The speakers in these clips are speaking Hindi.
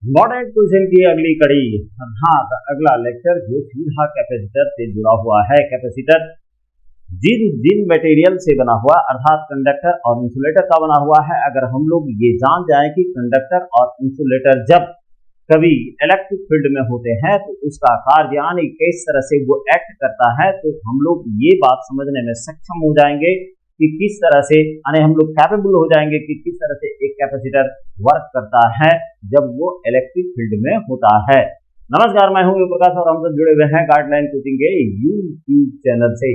मॉडर्न क्वेश्चन की अगली कड़ी अर्थात अगला लेक्चर जो सीधा कैपेसिटर से जुड़ा हुआ है। कैपेसिटर जिन जिन मटेरियल से बना हुआ अर्थात कंडक्टर और इंसुलेटर का बना हुआ है। अगर हम लोग ये जान जाए कि कंडक्टर और इंसुलेटर जब कभी इलेक्ट्रिक फील्ड में होते हैं तो उसका कार्य यानी किस तरह से वो एक्ट करता है, तो हम लोग ये बात समझने में सक्षम हो जाएंगे कि किस तरह से यानी हम लोग कैपेबल हो जाएंगे कि किस तरह से एक कैपेसिटर वर्क करता है जब वो इलेक्ट्रिक फील्ड में होता है। नमस्कार, मैं हूं प्रकाश और हम सब जुड़े हुए हैं गाइडलाइन कोचिंग के यूट्यूब चैनल से।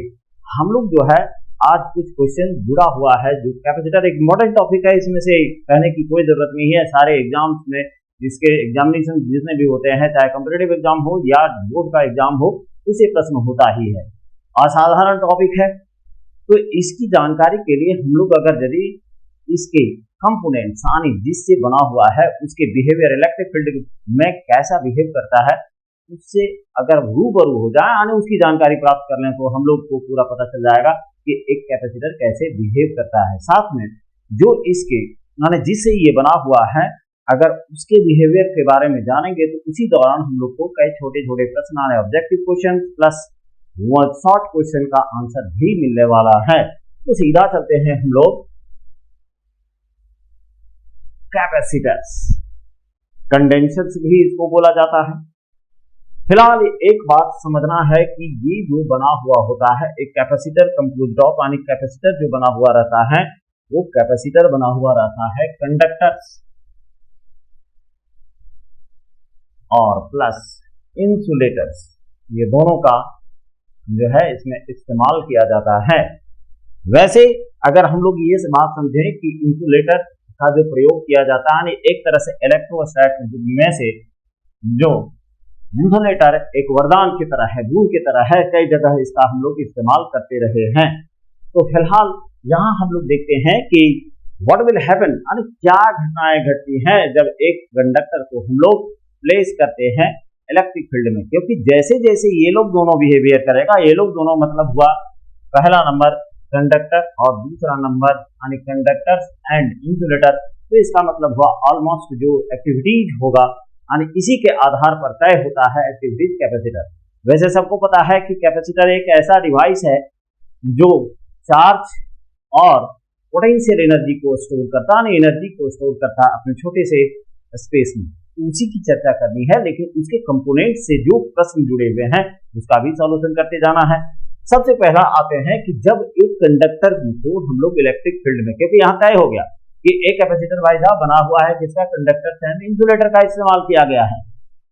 हम लोग जो है आज कुछ क्वेश्चन जुड़ा हुआ है जो कैपेसिटर एक मॉडर्न टॉपिक है, इसमें से कहने की कोई जरूरत नहीं है। सारे एग्जाम्स में जिसके एग्जामिनेशन जितने भी होते हैं, चाहे कॉम्पिटिटिव एग्जाम हो या बोर्ड का एग्जाम हो, इसे प्रश्न होता ही है। असाधारण टॉपिक है, तो इसकी जानकारी के लिए हम लोग अगर यदि इसके कंपोनेंट्स यानी जिससे बना हुआ है उसके बिहेवियर इलेक्ट्रिक फील्ड में कैसा बिहेव करता है उससे अगर रूबरू हो जाए यानी उसकी जानकारी प्राप्त कर लें तो हम लोग को पूरा पता चल जाएगा कि एक कैपेसिटर कैसे बिहेव करता है। साथ में जो इसके यानी जिससे ये बना हुआ है अगर उसके बिहेवियर के बारे में जानेंगे तो उसी दौरान हम लोग को कई छोटे छोटे प्रश्न आने, objective question plus short question का आंसर भी मिलने वाला है। तो सीधा चलते हैं हम लोग कैपेसिटर्स, कंडेंसर्स भी इसको बोला जाता है। फिलहाल एक बात समझना है कि ये जो बना हुआ होता है एक कैपेसिटर कंप्यूज ऑफ यानी कैपेसिटर जो बना हुआ रहता है वो कैपेसिटर बना हुआ रहता है कंडक्टर्स और प्लस इंसुलेटर्स, ये दोनों का जो है इसमें इस्तेमाल किया जाता है। वैसे अगर हम लोग ये बात समझें कि इंसुलेटर का जो प्रयोग किया जाता है एक तरह से इलेक्ट्रोस्टैट में से जो इंसुलेटर एक वरदान की तरह है, गुण की तरह है, कई जगह इसका हम लोग इस्तेमाल करते रहे हैं। तो फिलहाल यहाँ हम लोग देखते हैं कि व्हाट विल हैपन यानी क्या घटनाएं घटती हैं जब एक कंडक्टर को हम लोग प्लेस करते हैं इलेक्ट्रिक फील्ड में, क्योंकि जैसे जैसे ये लोग दोनों बिहेवियर करेगा, ये लोग दोनों मतलब हुआ पहला नंबर कंडक्टर और दूसरा नंबर यानी कंडक्टर एंड इंसुलेटर, तो इसका मतलब हुआ ऑलमोस्ट जो एक्टिविटीज होगा यानी इसी के आधार पर तय होता है एक्टिविटीज कैपेसिटर। वैसे सबको पता है कि कैपेसिटर एक ऐसा डिवाइस है जो चार्ज और पोटेंशियल एनर्जी को स्टोर करता है, एनर्जी को स्टोर करता है अपने छोटे से स्पेस में। उसी की चर्चा करनी है, लेकिन उसके कंपोनेंट से जो प्रश्न जुड़े हुए हैं उसका भी सॉल्यूशन करते जाना है। सबसे पहला आते हैं कि जब एक कंडक्टर को हम लोग इलेक्ट्रिक फील्ड में, क्योंकि यहाँ तय हो गया कि एक कैपेसिटर भाई साहब बना हुआ है जिसका कंडक्टर एंड इंसुलेटर का इस्तेमाल किया गया है,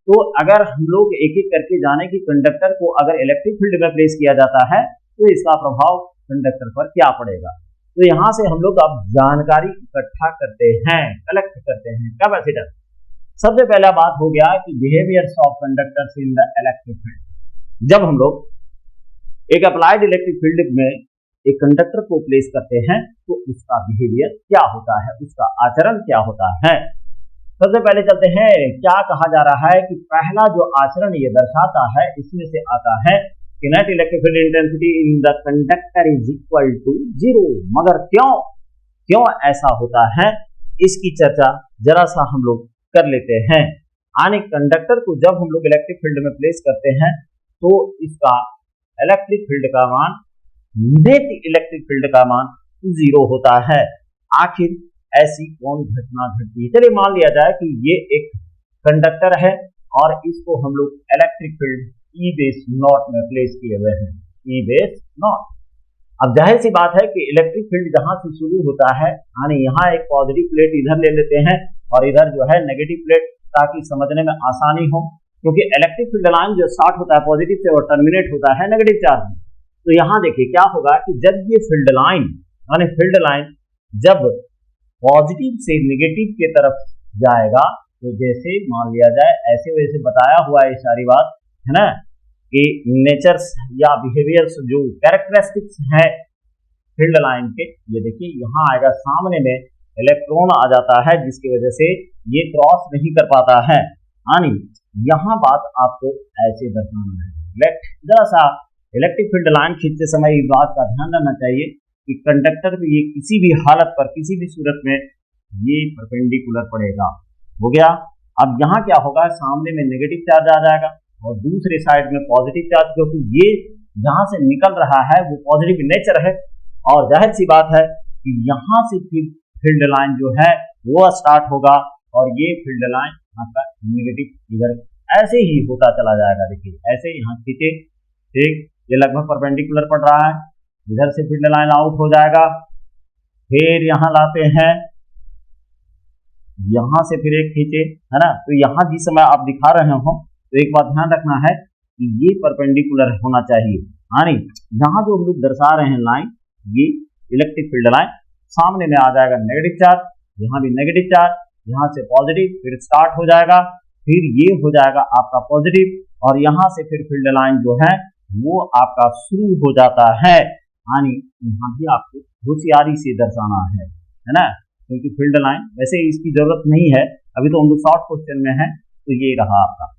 तो अगर हम लोग एक एक करके जाने कि कंडक्टर को अगर इलेक्ट्रिक फील्ड में प्लेस किया जाता है तो इसका प्रभाव कंडक्टर पर क्या पड़ेगा, तो यहाँ से हम लोग अब जानकारी इकट्ठा करते हैं, कलेक्ट करते हैं। कैपेसिटर सबसे पहला बात हो गया कि behaviours of conductors in the electric field. जब हम लोग एक अप्लाइड इलेक्ट्रिक फील्ड में एक कंडक्टर को प्लेस करते हैं तो उसका बिहेवियर क्या होता है, उसका आचरण क्या होता है। सबसे पहले चलते हैं, क्या कहा जा रहा है कि पहला जो आचरण ये दर्शाता है इसमें से आता है कि net electric field intensity in the conductor is equal to 0। मगर क्यों ऐसा होता है इसकी चर्चा जरा सा हम लोग कर लेते हैं। यानी कंडक्टर को जब हम लोग इलेक्ट्रिक फील्ड में प्लेस करते हैं तो इसका इलेक्ट्रिक फील्ड का मान, नेट इलेक्ट्रिक फील्ड का मान 0 होता है। आखिर ऐसी कौन घटना घटती है? चलिए मान लिया जाए कि ये एक कंडक्टर है और इसको हम लोग electric field E base not में प्लेस किए हुए हैं, ई बेस नॉट। अब जाहिर सी बात है कि इलेक्ट्रिक फील्ड जहां से शुरू होता है यानी यहाँ एक पॉजिटिव प्लेट इधर ले लेते हैं और इधर जो है नेगेटिव प्लेट, ताकि समझने में आसानी हो, क्योंकि इलेक्ट्रिक फील्ड लाइन जो स्टार्ट होता है पॉजिटिव से और टर्मिनेट होता है नेगेटिव चार्ज में। तो यहाँ देखिए क्या होगा कि जब ये फील्ड लाइन यानी फील्ड लाइन जब पॉजिटिव से नेगेटिव की तरफ जाएगा तो जैसे मान लिया जाए ऐसे वैसे बताया हुआ है सारी बात है ना कि नेचर्स या बिहेवियर्स जो कैरेक्टरिस्टिक्स है फील्ड लाइन के, ये देखिए यहाँ आएगा सामने में इलेक्ट्रॉन आ जाता है जिसकी वजह से ये क्रॉस नहीं कर पाता है। यानी यहाँ बात आपको ऐसे दर्शाना है। जरा सा इलेक्ट्रिक फील्ड लाइन खींचते समय इस बात का ध्यान रखना चाहिए कि कंडक्टर पे ये किसी भी हालत पर किसी भी सूरत में ये परपेंडिकुलर पड़ेगा। हो गया। अब यहाँ क्या होगा, सामने में नेगेटिव चार्ज आ जाएगा और दूसरे साइड में पॉजिटिव चार्ज, क्योंकि ये जहां से निकल रहा है वो पॉजिटिव नेचर है, और जाहिर सी बात है कि यहाँ से फिर फील्ड लाइन जो है वो स्टार्ट होगा और ये फील्ड लाइन यहाँ का नेगेटिव इधर ऐसे ही होता चला जाएगा। देखिए ऐसे यहाँ खींचे, ठीक, ये लगभग परपेंडिकुलर पड़ रहा है, इधर से फील्ड लाइन आउट हो जाएगा, फिर यहाँ लाते हैं, यहाँ से फिर एक खींचे, है ना। तो यहाँ जिस समय आप दिखा रहे हो तो एक बात ध्यान रखना है कि ये परपेंडिकुलर होना चाहिए, यानी यहाँ जो हम लोग दर्शा रहे हैं लाइन, ये इलेक्ट्रिक फील्ड लाइन, सामने में आ जाएगा नेगेटिव चार्ज, यहाँ भी नेगेटिव चार्ज, यहाँ से पॉजिटिव, फिर स्टार्ट हो जाएगा, फिर ये हो जाएगा आपका पॉजिटिव, और यहाँ से फिर फील्ड लाइन जो है वो आपका शुरू हो जाता है, यानी यहाँ भी आपको होशियारी से दर्शाना है ना, क्योंकि फील्ड लाइन वैसे इसकी जरूरत नहीं है, अभी तो हम लोग शॉर्ट क्वेश्चन में है, तो ये रहा आपका,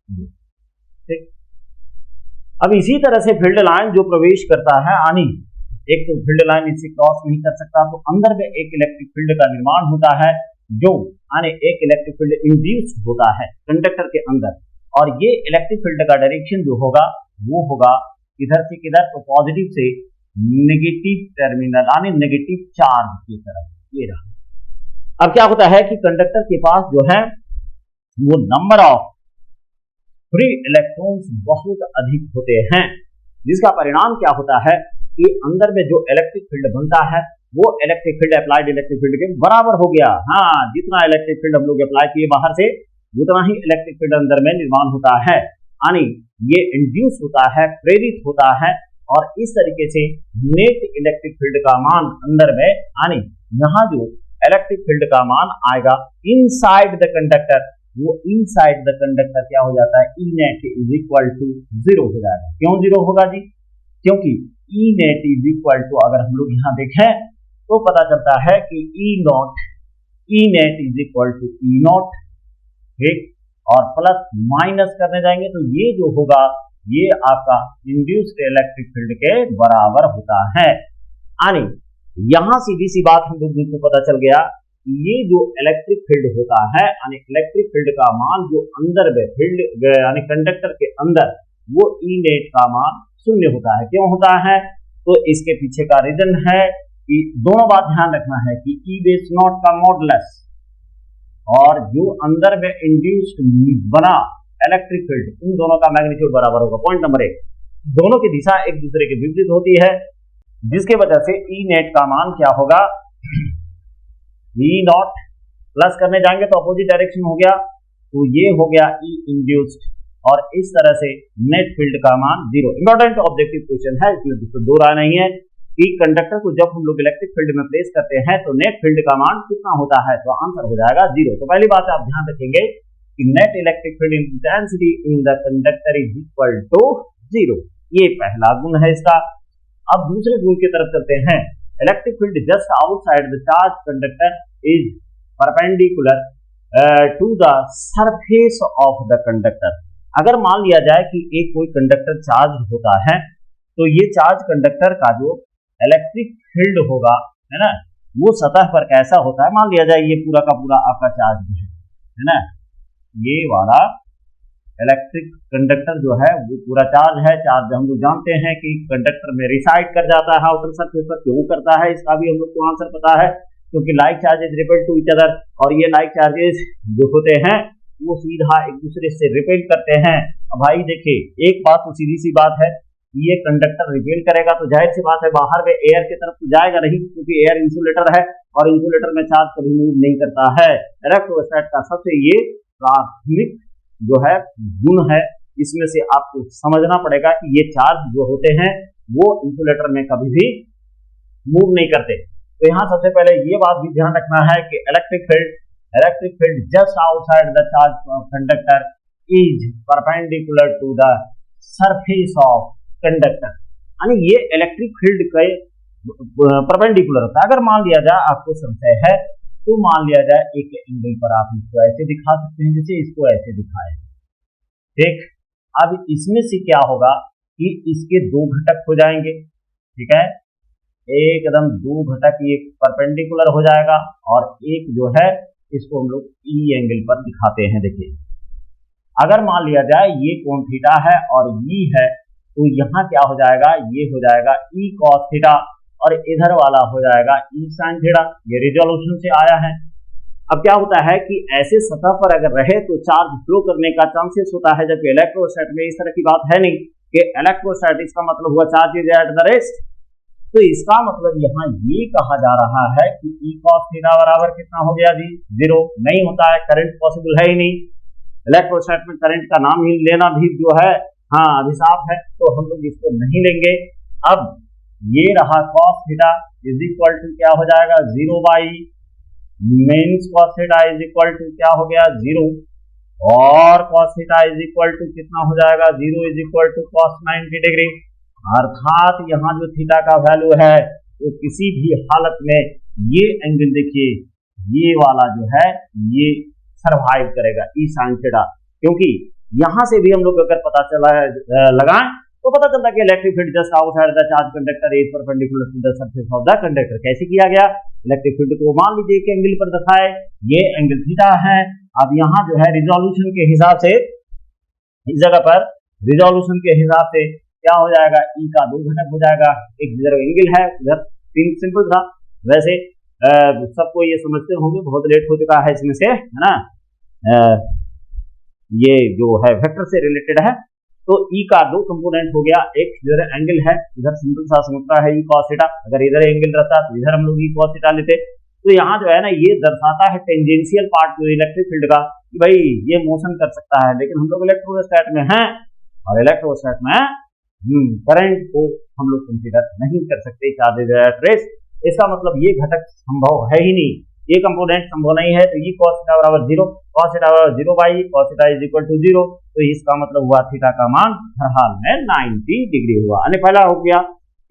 ठीक। अब इसी तरह से फील्ड लाइन जो प्रवेश करता है, यानी एक तो फील्ड लाइन इससे क्रॉस नहीं कर सकता, तो अंदर में एक इलेक्ट्रिक फील्ड का निर्माण होता है, जो यानी एक इलेक्ट्रिक फील्ड इंड्यूस होता है कंडक्टर के अंदर, और ये इलेक्ट्रिक फील्ड का डायरेक्शन जो होगा वो होगा इधर से किधर, तो पॉजिटिव से नेगेटिव टर्मिनल यानी नेगेटिव चार्ज की तरफ, ये रहा। अब क्या होता है कि कंडक्टर के पास जो है वो नंबर ऑफ फ्री इलेक्ट्रॉन्स बहुत अधिक होते हैं, जिसका परिणाम क्या होता है कि अंदर में जो इलेक्ट्रिक फील्ड बनता है वो electric field applied electric field के बराबर हो गया। हाँ, जितना इलेक्ट्रिक फील्ड हम लोग अप्लाई किए बाहर से, उतना ही इलेक्ट्रिक फील्ड अंदर में निर्माण होता है, यानी ये इंड्यूस होता है, प्रेरित होता है, और इस तरीके से नेट इलेक्ट्रिक फील्ड का मान अंदर में, यानी यहाँ जो इलेक्ट्रिक फील्ड का मान आएगा इनसाइड द कंडक्टर, वो इनसाइड द कंडक्टर क्या हो जाता है, ई नेट इज इक्वल टू 0 हो जाएगा। क्यों 0 होगा जी? क्योंकि ई नेट इज इक्वल टू, अगर हम लोग यहाँ देखें तो पता चलता है कि E net is equal to E naught, ठीक, और प्लस माइनस करने जाएंगे तो ये जो होगा ये आपका इंड्यूस्ड इलेक्ट्रिक फील्ड के बराबर होता है। यानी यहां सीधी सी बात हम लोग को पता चल गया, ये जो इलेक्ट्रिक फील्ड होता है, यानी इलेक्ट्रिक फील्ड का मान जो अंदर में फील्ड यानी कंडक्टर के अंदर, वो ई नेट का मान 0 होता है। क्यों होता है? तो इसके पीछे का रीजन है कि दोनों बात ध्यान रखना है कि ई बेस नॉट का मॉडुलस और जो अंदर में इंड्यूस्ड बना इलेक्ट्रिक फील्ड, इन दोनों का मैग्नीट्यूड बराबर होगा। पॉइंट नंबर 1, दोनों की दिशा एक दूसरे के विपरीत होती है, जिसके वजह से ई नेट का मान क्या होगा, ई नॉट, प्लस करने जाएंगे तो अपोजिट डायरेक्शन हो गया, तो ये हो गया ई इंड्यूस्ड, और इस तरह से नेट फील्ड का मान 0। इंपॉर्टेंट ऑब्जेक्टिव क्वेश्चन है, इसमें दो राय नहीं है कि कंडक्टर को जब हम लोग इलेक्ट्रिक फील्ड में प्लेस करते हैं तो नेट फील्ड का मान कितना होता है, तो आंसर हो जाएगा 0। तो पहली बात आप ध्यान रखेंगे कि net electric field intensity in the conductor is equal to 0, ये पहला गुण है इसका। अब दूसरे गुण की तरफ चलते हैं। Electric field just outside the charge conductor is perpendicular to the surface of the conductor. अगर मान लिया जाए कि एक कोई कंडक्टर चार्ज होता है, तो ये चार्ज कंडक्टर का जो इलेक्ट्रिक फील्ड होगा, है ना, वो सतह पर कैसा होता है, मान लिया जाए ये पूरा का पूरा आपका चार्ज है ना, ये वाला इलेक्ट्रिक कंडक्टर जो है वो पूरा चार्ज है। चार्ज हम लोग जानते हैं कि कंडक्टर में रिसाइड कर जाता है आउटर सरफेस पर, क्यों करता है इसका भी हम लोग को आंसर पता है, क्योंकि like charges repel to each other, और ये लाइक चार्जेस जो होते हैं वो सीधा एक दूसरे से रिपेल करते हैं। अब भाई देखिए एक बात तो सीधी सी बात है, ये कंडक्टर रिपेल करेगा तो जाहिर सी बात है बाहर में एयर की तरफ तो जाएगा नहीं, क्योंकि एयर इंसुलेटर है और इंसुलेटर में चार्ज कभी मूव नहीं करता है। इलेक्ट्रोस्टैट का सबसे ये प्राथमिक जो है गुण है, इसमें से आपको समझना पड़ेगा कि ये चार्ज जो होते हैं वो इंसुलेटर में कभी भी मूव नहीं करते। तो यहाँ सबसे पहले ये बात भी ध्यान रखना है कि electric field just outside the charge conductor is perpendicular to the surface of conductor, यानी ये इलेक्ट्रिक फील्ड के परपेंडिकुलर होता है। अगर मान लिया जाए आपको संशय है तो मान लिया जाए एक एंगल पर आप इसको ऐसे दिखा सकते हैं, जैसे इसको ऐसे दिखाए, ठीक। अब इसमें से क्या होगा कि इसके दो घटक हो जाएंगे, ठीक है, एकदम दो घटक, एक परपेंडिकुलर हो जाएगा और एक जो है इसको हम लोग ई एंगल पर दिखाते हैं। देखिए, अगर मान लिया जाए ये कोण थीटा है और ई है, तो यहाँ क्या हो जाएगा, ये हो जाएगा ई कॉस थीटा और इधर वाला हो जाएगा ई साइन थीटा। ये रिजोल्यूशन से आया है। अब क्या होता है कि ऐसे सतह पर अगर रहे तो चार्ज फ्लो करने का चांसेस होता है, जबकि इलेक्ट्रोस्टैट में इस तरह की बात है नहीं कि इलेक्ट्रोस्टैटिक्स का मतलब हुआ charge is at the rest. तो इसका मतलब यहाँ ये कहा जा रहा है कि ई कॉस थीटा बराबर कितना हो गया जी, 0 नहीं होता है, करंट पॉसिबल है ही नहीं। इलेक्ट्रोस्टैट में करंट का नाम ही लेना भी जो है हाँ अभिशाप है, तो हम लोग इसको नहीं लेंगे। अब ये रहा cos theta is equal to क्या हो जाएगा, 0 by means cos theta is equal to क्या हो गया 0, और cos theta is equal to कितना हो जाएगा 0 is equal to cos 90 degree. अर्थात यहाँ जो थीटा का वैल्यू है वो किसी भी हालत में ये एंगल देखिए ये वाला जो है ये सरवाइव करेगा ई साइन थीटा, क्योंकि यहाँ से भी हम लोग अगर पता चला लगाएं तो पता चलता है कि electric field just outside the charge conductor is perpendicular to the surface of the conductor. कैसे किया गया, इलेक्ट्रिक फील्ड को मान लीजिए कि एंगल पर दिखाए, ये एंगल थीटा है। अब यहाँ जो है रिजोल्यूशन के हिसाब से इस जगह पर रिजोल्यूशन के हिसाब से क्या हो जाएगा, ई का 2 घटक हो जाएगा, एक इधर एंगल है उधर 3 सिंपल था। वैसे सबको ये समझते होंगे, बहुत लेट हो चुका है इसमें से, है ना। ये जो है वेक्टर से रिलेटेड है, तो ई का 2 कंपोनेंट हो गया, एक इधर एंगल है, इधर सिंपल सा समझता है ई कॉस थीटा, अगर इधर एंगल रहता तो इधर हम लोग ई कॉस थीटा लेते। तो यहाँ जो है ना ये दर्शाता है टेंजेंशियल पार्ट जो इलेक्ट्रिक फील्ड का, कि भाई ये मोशन कर सकता है, लेकिन हम लोग इलेक्ट्रोस्टैट में हैं और इलेक्ट्रोस्टैट में करंट को हम लोग कंसीडर नहीं कर सकते चार्जेज एट रेस्ट। इसका मतलब ये घटक संभव है ही नहीं, ये कंपोनेंट संभव नहीं है। तो ये cos थीटा बराबर 0, cos थीटा बराबर 0 by cos theta is equal to 0, तो इसका मतलब हुआ थीटा का मान हर हाल में 90 डिग्री हुआ। यानी पहला हो गया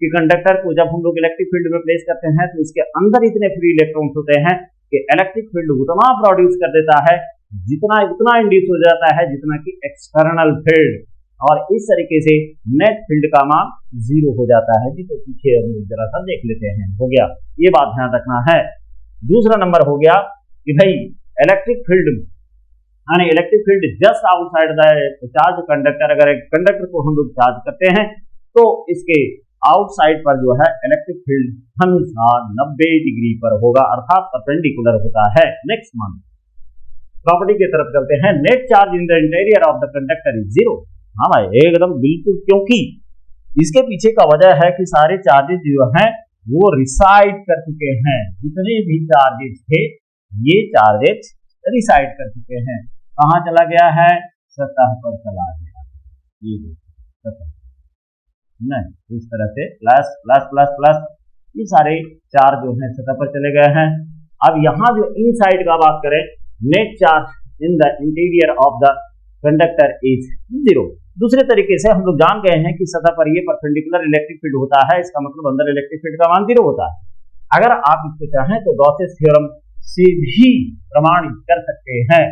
कि कंडक्टर को जब हम लोग इलेक्ट्रिक फील्ड में प्लेस करते हैं तो इसके अंदर इतने फ्री इलेक्ट्रॉन्स होते हैं कि इलेक्ट्रिक फील्ड उतना प्रोड्यूस कर देता है जितना उतना इंड्यूस हो जाता है जितना कि एक्सटर्नल फील्ड, और इस तरीके से नेट फील्ड का मान 0 हो जाता है। जिसे पीछे हम जरा सा देख लेते हैं, हो गया, ये बात ध्यान रखना है। दूसरा नंबर हो गया कि भाई इलेक्ट्रिक फील्ड यानी electric field just outside the charge conductor, अगर एक कंडक्टर को हम लोग चार्ज करते हैं तो इसके आउटसाइड पर जो है इलेक्ट्रिक फील्ड हमेशा 90 डिग्री पर होगा, अर्थात परपेंडिकुलर होता है। नेक्स्ट मान प्रॉपर्टी की तरफ चलते हैं। Net charge in the interior of the conductor is 0। हाँ भाई एकदम बिल्कुल, क्योंकि इसके पीछे का वजह है कि सारे चार्जेस जो हैं वो रिसाइड कर चुके हैं, जितने भी चार्जेस थे ये चार्जेस रिसाइड कर चुके हैं। कहाँ चला गया है, सतह पर चला गया, ये सतह नहीं, इस तरह से प्लस प्लस प्लस प्लस ये सारे चार्ज जो है सतह पर चले गए हैं। अब यहाँ जो इनसाइड का बात करें, net charge in the interior of the conductor is 0। दूसरे तरीके से हम लोग जान गए हैं कि सतह पर ये परपेंडिकुलर इलेक्ट्रिक फील्ड होता है, इसका मतलब अंदर इलेक्ट्रिक फील्ड का मान 0 होता है। अगर आप इसको चाहें तो गॉसेस थ्योरम से भी प्रमाणित कर सकते हैं,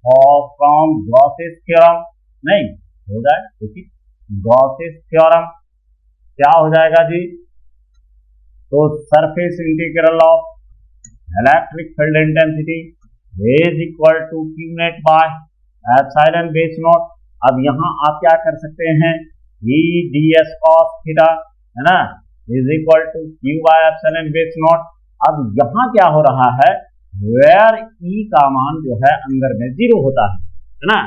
फ्रॉम गॉसेस थ्योरम नहीं हो जाए, क्योंकि गॉसेस थ्योरम क्या हो जाएगा जी, तो surface integral of electric field intensity is equal to Q net by epsilon base naught. अब यहाँ आप क्या कर सकते हैं, E ds cos थीटा है ना is equal to Q by epsilon base naught. अब यहाँ क्या हो रहा है, वेयर E का मान जो है अंदर में 0 होता है ना,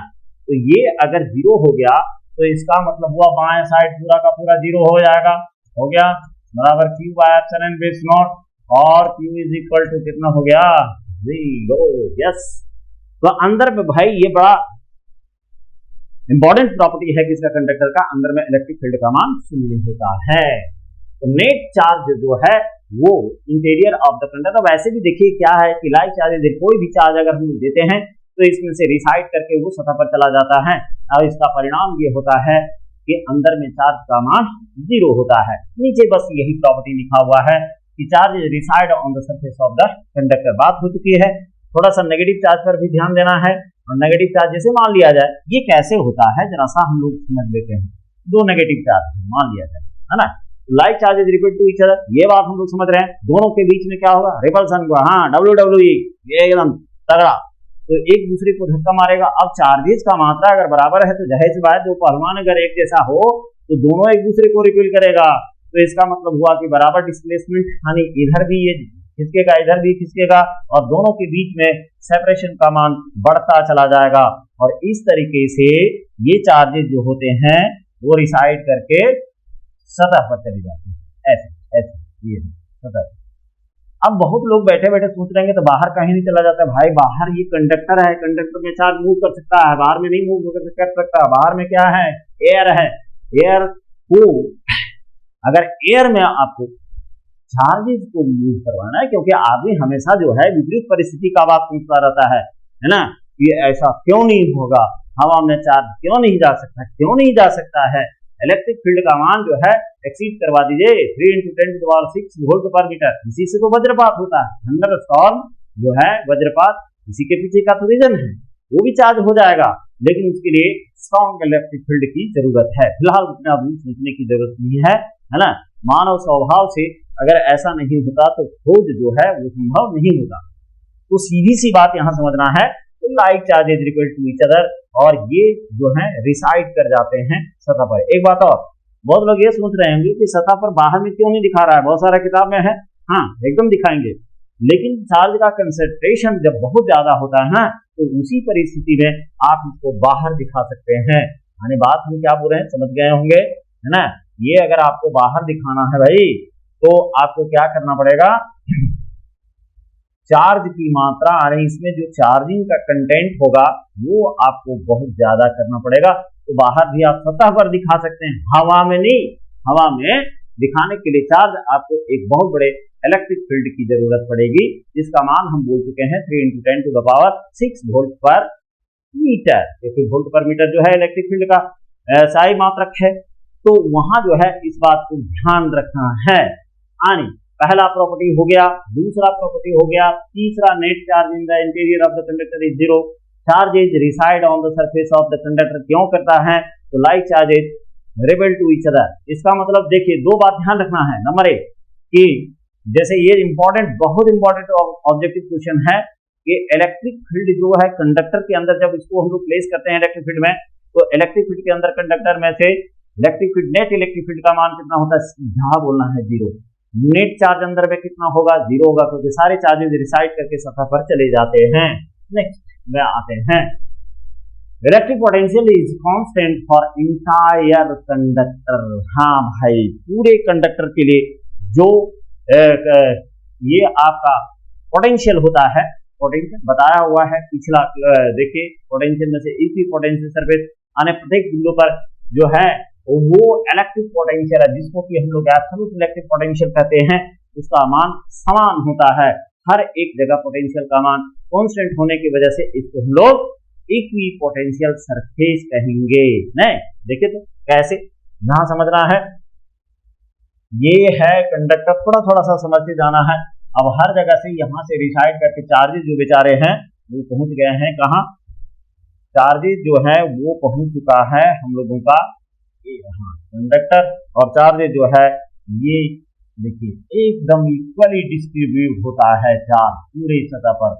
तो ये अगर 0 हो गया तो इसका मतलब हुआ बाएं साइड पूरा का पूरा 0 हो जाएगा, हो गया बराबर Q by epsilon base not, और Q इज इक्वल टू कितना हो गया 0। यस, तो अंदर में भाई ये बड़ा इंपॉर्टेंट प्रॉपर्टी है कि इसका कंडक्टर का अंदर में इलेक्ट्रिक फील्ड का मान 0 होता है। तो नेट चार्ज जो है वो इंटीरियर ऑफ द कंडक्टर, वैसे भी देखिए क्या है कि लाइक चार्ज कोई भी चार्ज अगर हम देते हैं तो इसमें से रिसाइड करके वो सतह पर चला जाता है, और इसका परिणाम ये होता है कि अंदर में चार्ज का मान 0 होता है। नीचे बस यही प्रॉपर्टी लिखा हुआ है कि charge reside on the surface of the conductor. बात हो चुकी है, थोड़ा सा नेगेटिव चार्ज पर भी ध्यान देना है। और नेगेटिव चार्ज जैसे मान लिया जाए, ये कैसे होता है जरा सा हम लोग समझ लेते हैं। 2 नेगेटिव चार्ज मान लिया जाए, है ना, like charges repeat to each other, ये बात हम लोग समझ रहे हैं। दोनों के बीच में क्या होगा, रिपल्सन हुआ, हाँ WWE, ये एकदम तगड़ा, तो एक दूसरे को धक्का मारेगा। अब चार्जेस का मात्रा अगर बराबर है तो जाहिर सी बात, दो पहलवान अगर एक जैसा हो तो दोनों एक दूसरे को रिपील करेगा, तो इसका मतलब हुआ कि बराबर डिस्प्लेसमेंट, यानी इधर भी ये खिसकेगा इधर भी खिसकेगा, और दोनों के बीच में सेपरेशन का मान बढ़ता चला जाएगा। और इस तरीके से ये चार्जेस जो होते हैं वो रिसाइड करके सतह पर चले जाते हैं, ऐसे ऐसे ये सतह। अब बहुत लोग बैठे बैठे सोच रहे हैं तो बाहर कहीं नहीं चला जाता भाई, बाहर ये कंडक्टर है, कंडक्टर में चार्ज मूव कर सकता है, बाहर में नहीं मूव कर सकता। बाहर में क्या है, एयर है, एयर को अगर एयर में आपको चार्जेस को मूव करवाना है, क्योंकि आदमी हमेशा जो है विपरीत परिस्थिति का बात पूछता रहता है ना, ये ऐसा क्यों नहीं होगा, हवा में चार्ज क्यों नहीं जा सकता, क्यों नहीं जा सकता है। इलेक्ट्रिक फील्ड का मान जो है एक्सीड करवा दीजिए 3 × 10⁶ वोल्ट पर मीटर, इसी से तो वज्रपात होता है। थंडर स्टॉर्म जो है वज्रपात, इसी के पीछे का तो रीजन है, वो भी चार्ज हो जाएगा, लेकिन उसके लिए स्ट्रॉन्ग इलेक्ट्रिक फील्ड की जरूरत है। फिलहाल उतना दूर सोचने की जरूरत नहीं है ना। मानव स्वभाव से अगर ऐसा नहीं होता तो खोज जो है वो संभव नहीं होता। तो सीधी सी बात यहां समझना है, तो like charges equal to each other, और ये जो है रिसाइड कर जाते हैं सतह पर। एक बात और, बहुत लोग ये सोच रहे होंगे कि सतह पर बाहर में क्यों नहीं दिखा रहा है, बहुत सारा किताब में है, हाँ एकदम दिखाएंगे, लेकिन चार्ज का कंसंट्रेशन जब बहुत ज्यादा होता है ना, तो उसी परिस्थिति में आप इसको बाहर दिखा सकते हैं। यानी बात हम क्या बोल रहे हैं समझ गए होंगे, है ना। ये अगर आपको बाहर दिखाना है भाई, तो आपको क्या करना पड़ेगा, चार्ज की मात्रा, यानी इसमें जो चार्जिंग का कंटेंट होगा वो आपको बहुत ज्यादा करना पड़ेगा। तो बाहर भी आप सतह पर दिखा सकते हैं, हवा में नहीं। हवा में दिखाने के लिए चार्ज आपको एक बहुत बड़े इलेक्ट्रिक फील्ड की जरूरत पड़ेगी, जिसका मान हम बोल चुके हैं 3 × 10⁶ वोल्ट पर मीटर। क्योंकि वोल्ट पर मीटर जो है इलेक्ट्रिक फील्ड का SI मात्रक है, तो वहां जो है इस बात को ध्यान रखना है। यानी पहला प्रॉपर्टी हो गया, दूसरा प्रॉपर्टी हो गया, तीसरा net charge in the interior of the conductor is 0, charges reside on the surface of the conductor क्यों करता है, तो like charges repel to each other. इसका मतलब देखिए दो बात ध्यान रखना है। नंबर 1 कि जैसे ये इंपॉर्टेंट, बहुत इंपॉर्टेंट ऑब्जेक्टिव क्वेश्चन है कि इलेक्ट्रिक फील्ड जो है कंडक्टर के अंदर, जब इसको हम लोग प्लेस करते हैं इलेक्ट्रिक फील्ड में, तो इलेक्ट्रिक फील्ड के अंदर कंडक्टर में से electric field, net electric field का मान कितना होता है, जहां बोलना है 0। नेट चार्ज अंदर में कितना होगा, 0 होगा, क्योंकि सारे चार्जेस रिसाइड करके सतह पर चले जाते हैं। नेक्स्ट में आते हैं, electric potential is constant for entire conductor. हाँ भाई, पूरे कंडक्टर के लिए जो ये आपका पोटेंशियल होता है, पोटेंशियल बताया हुआ है पिछला, देखिए पोटेंशियल में से इसी पोटेंशियल सरफेस आने प्रत्येक बिंदु पर जो है वो इलेक्ट्रिक पोटेंशियल है, जिसको कि हम लोग एब्सोल्यूट इलेक्ट्रिक पोटेंशियल कहते हैं, उसका मान समान होता है। हर एक जगह पोटेंशियल का मान कांस्टेंट होने की वजह से इसको हम लोग इक्वी पोटेंशियल सरफेस कहेंगे। नहीं देखिए तो कैसे, यहां समझना है, ये है कंडक्टर, थोड़ा थोड़ा सा समझते जाना है। अब हर जगह से यहां से रिसाइड करके चार्जेस जो बेचारे हैं वो पहुंच गए हैं कहां, चार्जेस जो है वो पहुंच चुका है हम लोगों का कंडक्टर, और चार्जेस जो है ये देखिए एकदम इक्वली डिस्ट्रीब्यूट होता है चार्ज पूरी सतह पर।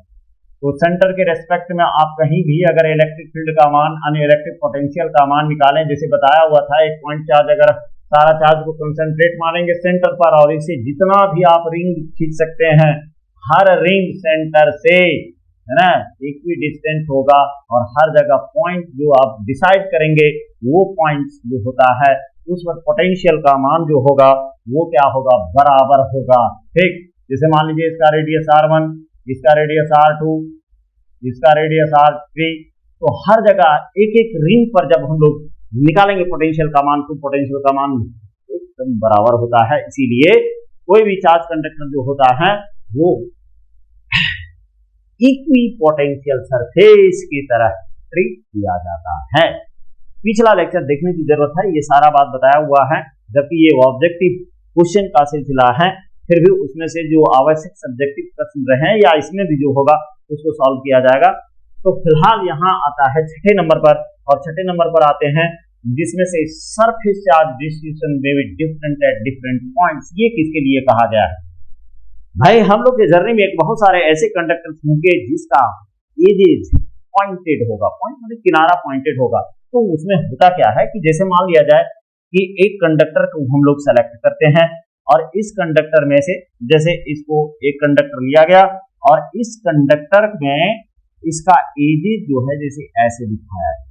तो सेंटर के रेस्पेक्ट में आप कहीं भी अगर इलेक्ट्रिक फील्ड का मान, यानी इलेक्ट्रिक पोटेंशियल का मान निकालें, जैसे बताया हुआ था एक पॉइंट चार्ज, अगर सारा चार्ज को कंसंट्रेट मानेंगे सेंटर पर, और इसे जितना भी आप रिंग खींच सकते हैं, हर रिंग सेंटर से, है ना, इक्वी डिस्टेंस होगा, और हर जगह पॉइंट जो आप डिसाइड करेंगे वो पॉइंट जो होता है उस पर पोटेंशियल का मान जो होगा वो क्या होगा, बराबर होगा। ठीक, जैसे मान लीजिए इसका रेडियस R1, इसका रेडियस R2, इसका रेडियस R3, तो हर जगह एक एक रिंग पर जब हम लोग निकालेंगे पोटेंशियल का मान, तो पोटेंशियल का मान एकदम बराबर होता है। इसीलिए कोई भी चार्ज कंडक्टर जो होता है वो इक्वी पोटेंशियल सरफेस की तरह ट्रीट किया जाता है। पिछला लेक्चर देखने की जरूरत है, ये सारा बात बताया हुआ है, जबकि ये ऑब्जेक्टिव क्वेश्चन का सिलसिला है, फिर भी उसमें से जो आवश्यक सब्जेक्टिव प्रश्न रहे या इसमें भी जो होगा उसको सॉल्व किया जाएगा। तो फिलहाल यहाँ आता है 6ठे नंबर पर, और 6ठे नंबर पर आते हैं जिसमें से सरफेस चार्ज डिस्ट्रीब्यूशन में भी डिफरेंट एट डिफरेंट पॉइंट्स, ये किसके लिए कहा गया है? भाई हम लोग के जर्नी में एक बहुत सारे ऐसे कंडक्टर्स होंगे जिसका एजेस पॉइंटेड होगा, पॉइंट मतलब किनारा पॉइंटेड होगा। तो उसमें होता क्या है कि जैसे मान लिया जाए कि एक कंडक्टर को हम लोग सेलेक्ट करते हैं और इस कंडक्टर में से जैसे इसको एक कंडक्टर लिया गया और इस कंडक्टर में इसका एजेस जो है जैसे ऐसे दिखाया है।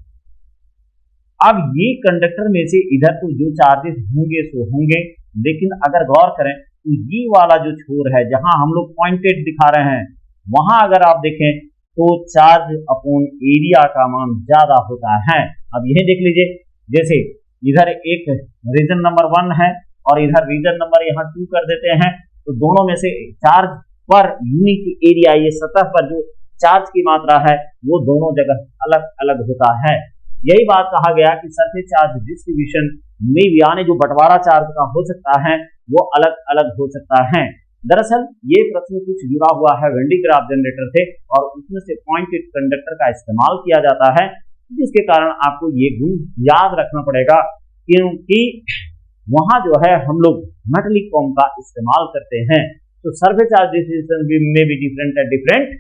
अब ये कंडक्टर में से इधर तो जो चार्जेस होंगे सो होंगे, लेकिन अगर गौर करें तो ये वाला जो छोर है जहां हम लोग पॉइंटेड दिखा रहे हैं वहां अगर आप देखें तो चार्ज अपॉन एरिया का मान ज्यादा होता है। अब यही देख लीजिए, जैसे इधर एक रीजन नंबर 1 है और इधर रीजन नंबर यहाँ 2 कर देते हैं, तो दोनों में से चार्ज पर यूनिट एरिया, ये सतह पर जो चार्ज की मात्रा है वो दोनों जगह अलग अलग होता है। यही बात कहा गया कि सरफेस चार्ज डिस्ट्रीब्यूशन में भी यानी जो बंटवारा चार्ज का हो सकता है वो अलग अलग हो सकता है। दरअसल ये प्रश्न कुछ जुड़ा हुआ है वेन डी ग्राफ जनरेटर से और उसमें से पॉइंटेड कंडक्टर का इस्तेमाल किया जाता है, जिसके कारण आपको ये गुण याद रखना पड़ेगा, क्योंकि वहां जो है हम लोग मेटलिक फॉर्म का इस्तेमाल करते हैं। तो सरफेस चार्ज डिस्ट्रीब्यूशन में भी डिफरेंट है, डिफरेंट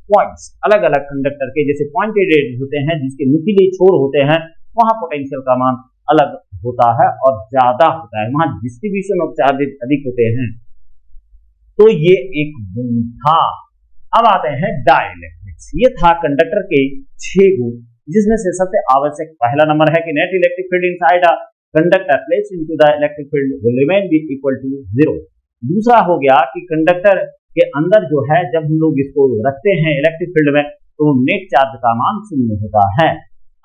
पॉइंट्स, अलग अलग कंडक्टर के जैसे पॉइंटेड एज होते हैं जिसके नुकीले छोर होते हैं वहां पोटेंशियल का मान अलग होता है और ज्यादा होता है, वहां डिस्ट्रीब्यूशन ऑफ चार्जेस अधिक होते हैं। तो ये एक गुण था। अब आते हैं डाइलेक्ट्रिक्स। ये था कंडक्टर के 6 गुण, जिसमें से सबसे आवश्यक पहला नंबर है कि net electric field inside a conductor placed into the electric field will remain be equal to 0। दूसरा हो गया कि कंडक्टर के अंदर जो है जब हम लोग इसको रखते हैं इलेक्ट्रिक फील्ड में तो नेट चार्ज का मान 0 होता है।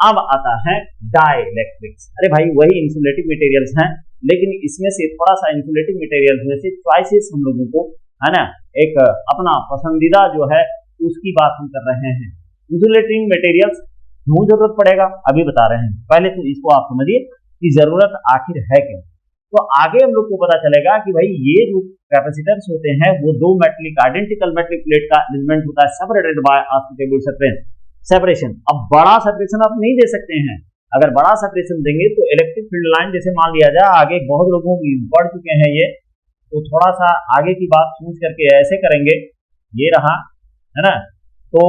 अब आता है डाइलेक्ट्रिक्स। अरे भाई वही इंसुलेटिंग मटेरियल्स हैं, लेकिन इसमें से थोड़ा सा इंसुलेटिंग मटेरियल्स में से चॉइसेस हम लोगों को है ना एक अपना पसंदीदा जो है उसकी बात हम कर रहे हैं। इंसुलेटिंग मटेरियल्स क्यों जरूरत पड़ेगा अभी बता रहे हैं, पहले तो इसको आप समझिए कि जरूरत आखिर है क्यों। तो आगे हम लोग को पता चलेगा कि भाई ये जो कैपेसिटर्स होते हैं वो दो मेटलिक आइडेंटिकल मेटलिक प्लेट का एलिमेंट होता है separated by a suitable separation. अब बड़ा सेपरेशन आप नहीं दे सकते हैं, अगर बड़ा सेपरेशन देंगे तो इलेक्ट्रिक फील्ड लाइन जैसे मान लिया जाए आगे बहुत लोगों की बढ़ चुके हैं ये, तो थोड़ा सा आगे की बात सोच करके ऐसे करेंगे, ये रहा है ना। तो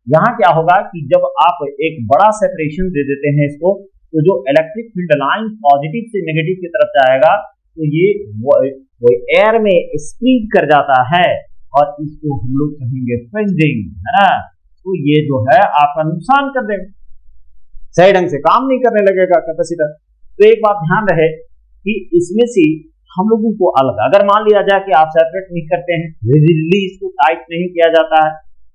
यहाँ क्या होगा कि जब आप एक बड़ा सेपरेशन दे देते हैं इसको, तो जो इलेक्ट्रिक फील्ड लाइन पॉजिटिव से नेगेटिव की तरफ जाएगा तो ये वो एयर में स्प्रेड कर जाता है और इसको हम लोग कहेंगे फ्रिंजिंग, है ना। तो ये जो है आपका नुकसान कर देगा, सही ढंग से काम नहीं करने लगेगा कैपेसिटर। तो एक बात ध्यान रहे कि इसमें से हम लोगों को अलग, अगर मान लिया जाए कि आप सेपरेट नहीं करते हैं, रिजिडली इसको टाइट नहीं किया जाता है,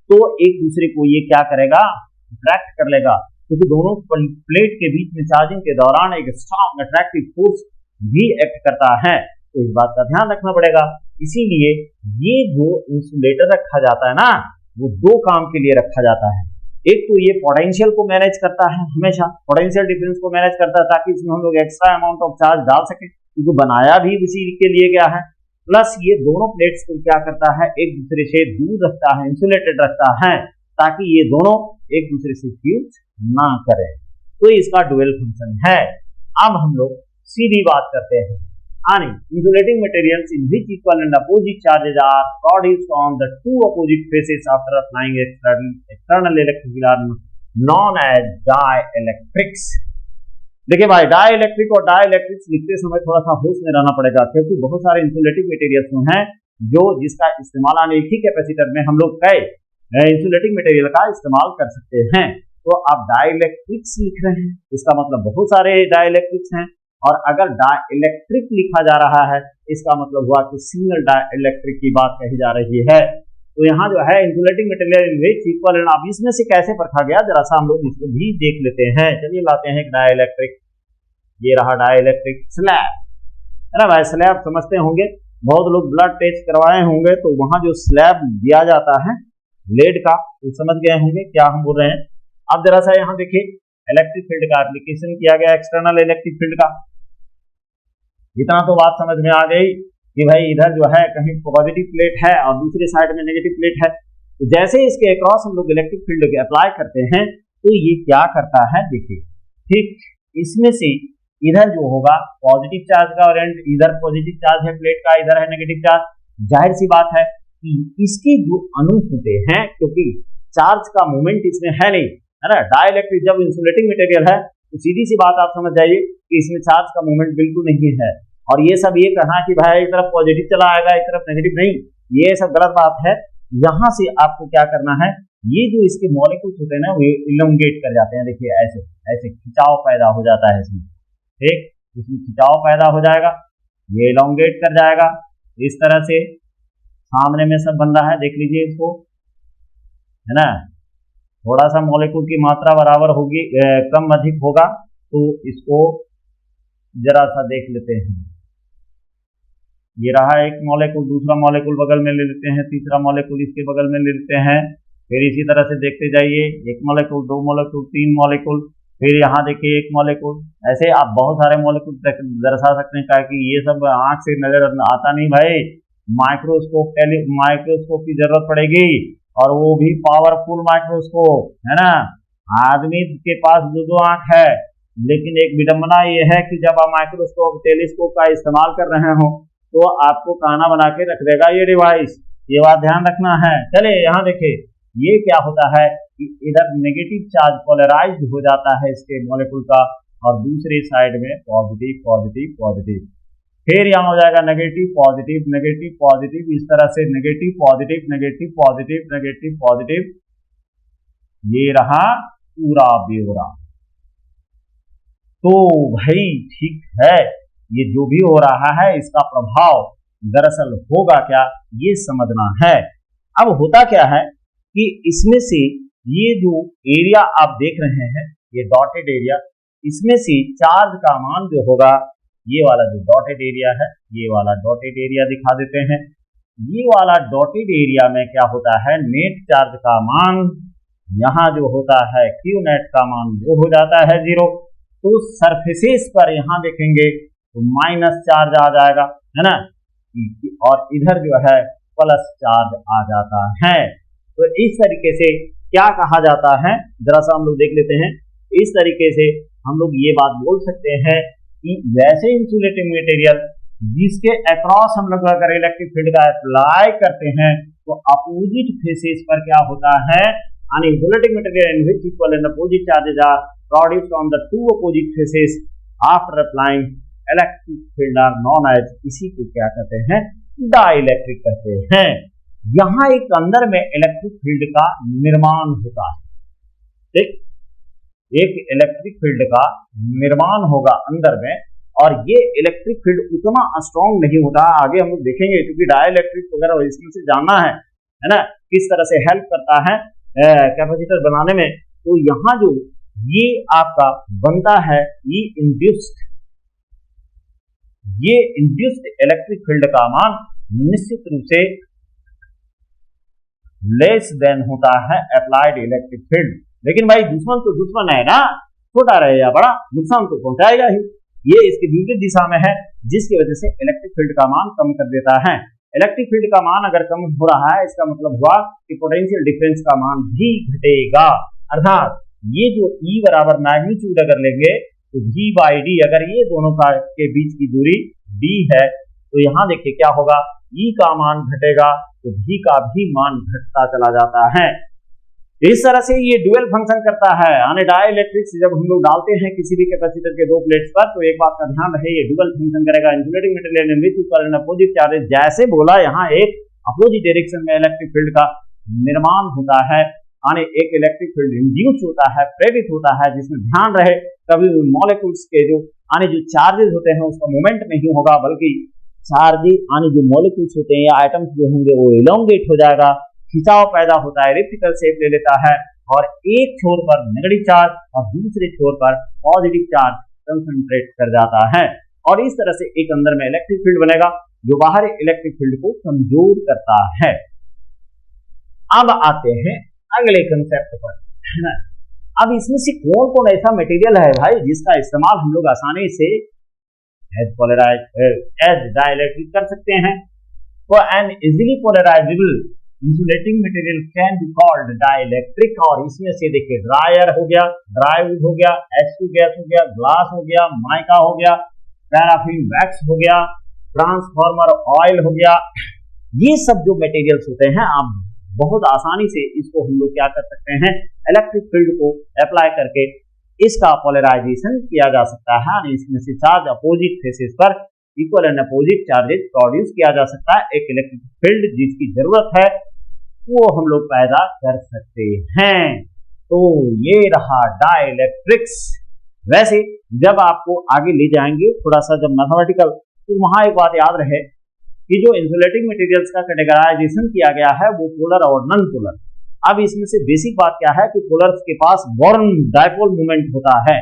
तो एक दूसरे को ये क्या करेगा, अट्रैक्ट कर लेगा, क्योंकि दोनों प्लेट के बीच में चार्जिंग के दौरान एक स्ट्रॉन्ग अट्रैक्टिव फोर्स भी एक्ट करता है। तो इस बात का ध्यान रखना पड़ेगा। इसीलिए ये जो इंसुलेटर रखा जाता है ना, वो दो काम के लिए रखा जाता है। एक तो ये पोटेंशियल को मैनेज करता है, हमेशा पोटेंशियल डिफरेंस को मैनेज करता है ताकि इसमें हम लोग एक्स्ट्रा अमाउंट ऑफ चार्ज डाल सके, क्योंकि बनाया भी उसी के लिए गया है। प्लस ये दोनों प्लेट्स को क्या करता है, एक दूसरे से दूर रखता है, इंसुलेटेड रखता है, ताकि ये दोनों एक दूसरे से फ्यूज ना करें। तो इसका डुअल फंक्शन है। अब हम लोग सीधी बात करते हैं, insulating materials in which equal and opposite charges are produced on the two opposite faces after applying external electric are known as dielectrics। देखिए भाई, डाइलेक्ट्रिक और डाइलेक्ट्रिक्स लिखते समय थोड़ा सा होश में रहना पड़ेगा, क्योंकि बहुत सारे इंसुलेटिंग मटेरियल्स हैं जो जिसका इस्तेमाल एक ही कैपेसिटर में हम लोग कई इंसुलेटिंग मटेरियल का इस्तेमाल कर सकते हैं। तो आप डाइलेक्ट्रिक्स लिख रहे हैं, इसका मतलब बहुत सारे डाइलेक्ट्रिक्स हैं, और अगर डाइलेक्ट्रिक लिखा जा रहा है इसका मतलब हुआ कि सिंगल डाइलेक्ट्रिक की बात कही जा रही है। तो यहाँ जो है insulating material in which equal, अब इसमें से कैसे परखा गया जरा सा हम लोग इसको भी देख लेते हैं। चलिए लाते हैं डाइलेक्ट्रिक, ये रहा डाइलेक्ट्रिक स्लैब, है ना भाई। स्लैब समझते होंगे, बहुत लोग ब्लड टेस्ट करवाए होंगे, तो वहां जो स्लैब दिया जाता है लेड का, तो समझ गए होंगे क्या हम बोल रहे हैं। अब जरा सा यहाँ देखिए, इलेक्ट्रिक फील्ड का एप्लीकेशन किया गया, एक्सटर्नल इलेक्ट्रिक फील्ड का। इतना तो बात समझ में आ गई कि भाई इधर जो है कहीं पॉजिटिव प्लेट है और दूसरी साइड में नेगेटिव प्लेट है, तो जैसे इसके अक्रॉस हम लोग इलेक्ट्रिक फील्ड अप्लाई करते हैं तो ये क्या करता है, देखिए ठीक इसमें से इधर जो होगा पॉजिटिव चार्ज का ओरिएंट, इधर पॉजिटिव चार्ज है प्लेट का, इधर है नेगेटिव चार्ज। जाहिर सी बात है कि इसके जो अणु होते हैं, क्योंकि चार्ज का मूवमेंट इसमें है नहीं, है ना, डाइलेक्ट्रिक जब इंसुलेटिंग मटेरियल है तो सीधी सी बात आप समझ जाइए कि इसमें चार्ज का मूवमेंट बिल्कुल नहीं है। और ये सब ये कहना कि भाई एक तरफ पॉजिटिव चला आएगा एक तरफ नेगेटिव, नहीं, ये सब गलत बात है। यहां से आपको क्या करना है, ये जो इसके मॉलिक्यूल्स होते हैं ना वो इलोंगेट कर जाते हैं। देखिए ऐसे ऐसे खिंचाव पैदा हो जाता है इसमें, ठीक, इसमें खिंचाव पैदा हो जाएगा, ये इलोंगेट कर जाएगा इस तरह से। सामने में सब बन रहा है, देख लीजिए इसको, है ना। थोड़ा सा मॉलिक्यूल की मात्रा बराबर होगी, कम अधिक होगा, तो इसको जरा सा देख लेते हैं। ये रहा एक मॉलिक्यूल, दूसरा मॉलिक्यूल बगल में ले लेते हैं, तीसरा मॉलिक्यूल इसके बगल में ले लेते हैं, फिर इसी तरह से देखते जाइए, एक मॉलिक्यूल, दो मॉलिक्यूल, तीन मॉलिक्यूल, फिर यहाँ देखिए एक मॉलिक्यूल। ऐसे आप बहुत सारे मॉलिक्यूल दर्शा सकते हैं, कि ये सब आंख से नजर आता नहीं भाई, माइक्रोस्कोप की जरूरत पड़ेगी, और वो भी पावरफुल माइक्रोस्कोप, है ना। आदमी के पास दो आंख है, लेकिन एक विडंबना ये है कि जब आप माइक्रोस्कोप टेलीस्कोप का इस्तेमाल कर रहे हो तो आपको काना बना के रख देगा ये डिवाइस, ये बात ध्यान रखना है। चले यहाँ देखिए, ये क्या होता है कि इधर नेगेटिव चार्ज पोलराइज्ड हो जाता है इसके मॉलिक्यूल का, और दूसरी साइड में पॉजिटिव पॉजिटिव पॉजिटिव, फिर यहाँ हो जाएगा नेगेटिव पॉजिटिव नेगेटिव पॉजिटिव, इस तरह से negative positive negative positive negative positive. ये रहा पूरा ब्यौरा। तो भाई ठीक है, ये जो भी हो रहा है इसका प्रभाव दरअसल होगा क्या, ये समझना है। अब होता क्या है कि इसमें से ये जो एरिया आप देख रहे हैं, ये डॉटेड एरिया, इसमें से चार्ज का मान जो होगा, ये वाला जो डॉटेड एरिया है, ये वाला डॉटेड एरिया दिखा देते हैं। ये वाला डॉटेड एरिया में क्या होता है, नेट चार्ज का मान यहाँ जो होता है क्यू नेट का मान वो हो जाता है 0। तो सरफेसेस पर यहाँ देखेंगे तो माइनस चार्ज आ जाएगा, है ना, और इधर जो है प्लस चार्ज आ जाता है। तो इस तरीके से क्या कहा जाता है, जरा सा हम लोग देख लेते हैं। इस तरीके से हम लोग ये बात बोल सकते हैं कि वैसे इंसुलेटिंग मटेरियल जिसके अक्रॉस हम लोग अगर इलेक्ट्रिक फील्ड का अप्लाई करते हैं तो अपोजिट फेसेस पर क्या होता है, an insulating material in which equal and opposite charges are produced on the two opposite faces after applying electric field are known as, इसी को क्या कहते हैं, डाइलेक्ट्रिक कहते हैं। यहाँ एक अंदर में इलेक्ट्रिक फील्ड का निर्माण होता है, ठीक, एक इलेक्ट्रिक फील्ड का निर्माण होगा अंदर में, और ये इलेक्ट्रिक फील्ड उतना स्ट्रॉन्ग नहीं होता, आगे हम लोग देखेंगे, क्योंकि डाइलेक्ट्रिक वगैरह इसमें से जानना है ना, किस तरह से हेल्प करता है कैपेसिटर बनाने में। तो यहाँ जो ये आपका बनता है, ये इंड्यूस्ड इलेक्ट्रिक फील्ड का मान निश्चित रूप से लेस देन होता है अप्लाइड इलेक्ट्रिक फील्ड। लेकिन भाई दुश्मन तो दुश्मन है ना, छोटा रहे या बड़ा, नुकसान तो पहुंचाएगा ही। ये इसके विपरीत दिशा में है, जिसकी वजह से इलेक्ट्रिक फील्ड का मान कम कर देता है। इलेक्ट्रिक फील्ड का मान अगर कम हो रहा है, इसका मतलब हुआ कि पोटेंशियल डिफरेंस का मान भी घटेगा। अर्थात ये जो E बराबर मैग्नीट्यूड अगर लेंगे तो V बाई डी, अगर ये दोनों का के बीच की दूरी D है, तो यहाँ देखिए क्या होगा, E का मान घटेगा तो V का भी मान घटता चला जाता है। इस तरह से ये डुअल फंक्शन करता है। यानी डाइलेक्ट्रिक्स जब हम लोग डालते हैं किसी भी कैपेसिटर के दो प्लेट्स पर, तो एक बात का ध्यान रहे, ये डुअल फंक्शन करेगा। Insulating material which equal and opposite charges, जैसे बोला यहाँ एक अपोजिट डायरेक्शन में इलेक्ट्रिक फील्ड का निर्माण होता है, यानी एक इलेक्ट्रिक फील्ड इंड्यूस होता है, प्रेरित होता है, जिसमें ध्यान रहे कभी मॉलिक्यूल्स के जो चार्जेस होते हैं उसका मूवमेंट नहीं होगा, बल्कि चार्ज जो मॉलिक्यूल्स होते हैं या आइटम्स जो होंगे वो इलोंगेट हो जाएगा, खिंचाव पैदा होता है, एलिप्टिकल शेप ले लेता है, और एक छोर पर नेगेटिव चार्ज और दूसरे छोर पर पॉजिटिव चार्ज कंसंट्रेट कर जाता है, और इस तरह से एक अंदर में इलेक्ट्रिक फील्ड बनेगा जो बाहरी इलेक्ट्रिक फील्ड को कमजोर करता है। अब आते हैं अगले कंसेप्ट पर, है ना। अब इसमें से कौन कौन ऐसा मटेरियल है भाई जिसका इस्तेमाल हम लोग आसानी से एज डाइलेक्ट्रिक कर सकते हैं। तो an easily polarisable insulating material can be called dielectric. और इसमें से देखिए ड्रायर हो गया, ड्राईवुड हो गया, H2 गैस हो गया, ग्लास हो गया, माइका हो गया, पैराफिन वैक्स हो गया, ट्रांसफार्मर ऑयल हो गया, ये सब जो मटेरियल्स होते हैं आप बहुत आसानी से इसको हम लोग क्या कर सकते हैं, इलेक्ट्रिक फील्ड को अप्लाई करके इसका पोलराइजेशन किया जा सकता है और इसमें से चार्ज अपोजिट फेसेस पर equal and opposite charges produce किया जा सकता है। एक इलेक्ट्रिक फील्ड जिसकी जरूरत है वो हम लोग पैदा कर सकते हैं। तो ये रहा डाइलेक्ट्रिक्स। वैसे जब आपको आगे ले जाएंगे थोड़ा सा जब मैथमेटिकल, तो वहां एक बात याद रहे कि जो इंसुलेटिंग मटेरियल्स का कैटेगराइजेशन किया गया है वो पोलर और नॉन पोलर। अब इसमें से बेसिक बात क्या है कि पोलर्स के पास बोर्न डायपोल मोमेंट होता है,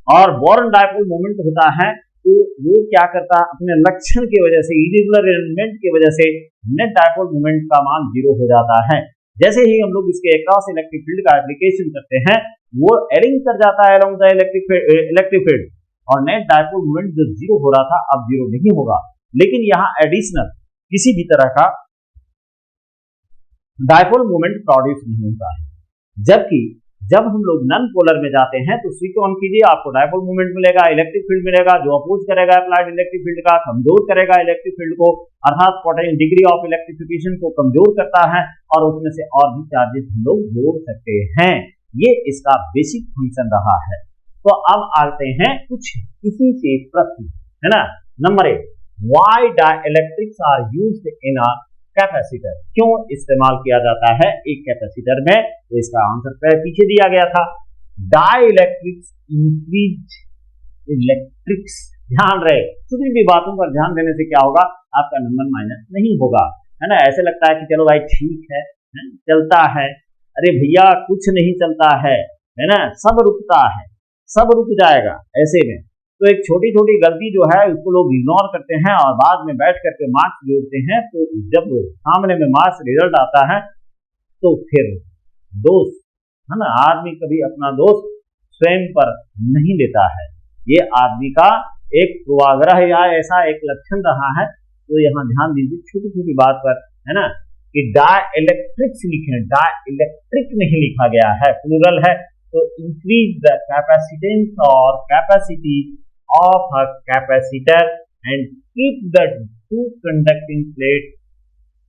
और बोर्न डायपोल मोमेंट होता है तो वो क्या करता है, अपने लक्षण की वजह से, इरेगुलर एलिमेंट की वजह से नेट डायपोल मोमेंट का मान 0 हो जाता है। जैसे ही हम लोग इसके अक्रॉस इलेक्ट्रिक फील्ड का एप्लीकेशन करते हैं वो एरिंग कर जाता है अलोंग द इलेक्ट्रिक फील्ड, और नेट डायपोल मोमेंट जो 0 हो रहा था अब 0 नहीं होगा। लेकिन यहाँ एडिशनल किसी भी तरह का डायपोल मोमेंट प्रोड्यूस नहीं होता है। जबकि जब हम लोग नॉन पोलर में जाते हैं तो स्विच ऑन कीजिए, आपको डायपोल मोमेंट मिलेगा, इलेक्ट्रिक फील्ड मिलेगा जो अपोज करेगा अप्लाइड इलेक्ट्रिक फील्ड का, कमजोर करेगा इलेक्ट्रिक फील्ड को, अर्थात डिग्री ऑफ इलेक्ट्रिफिकेशन को कमजोर करता है, और उसमें से और भी चार्जेस हम लोग जोड़ सकते हैं। ये इसका बेसिक फंक्शन रहा है। तो अब आते हैं कुछ इसी से प्रश्न, है ना। Number 1, why dielectrics are used in a capacitor, क्यों इस्तेमाल किया जाता है एक कैपेसिटर में, तो इसका आंसर पीछे दिया गया था। डाइलेक्ट्रिक्स इंक्रीज इलेक्ट्रिक्स, ध्यान रहे छोटी भी बातों पर ध्यान देने से क्या होगा, आपका नंबर माइनस नहीं होगा, है ना। ऐसे लगता है कि चलो भाई ठीक है, चलता है, अरे भैया कुछ नहीं चलता है ना, सब रुकता है, सब रुक जाएगा। ऐसे में तो एक छोटी छोटी गलती जो है उसको लोग इग्नोर करते हैं और बाद में बैठ करके मार्क्स जोड़ते हैं। तो जब सामने में मार्क्स रिजल्ट आता है तो फिर दोष, है ना, आदमी कभी अपना दोष स्वयं पर नहीं लेता है। ये आदमी का एक पूर्वाग्रह या ऐसा एक लक्षण रहा है। तो यहाँ ध्यान दीजिए छोटी छोटी बात पर, है ना, कि डाइलेक्ट्रिक्स लिखे, डाइलेक्ट्रिक नहीं लिखा गया है, प्लूरल है। तो इंक्रीज द कैपेसिटेंस और capacity of a capacitor and keep the two conducting plates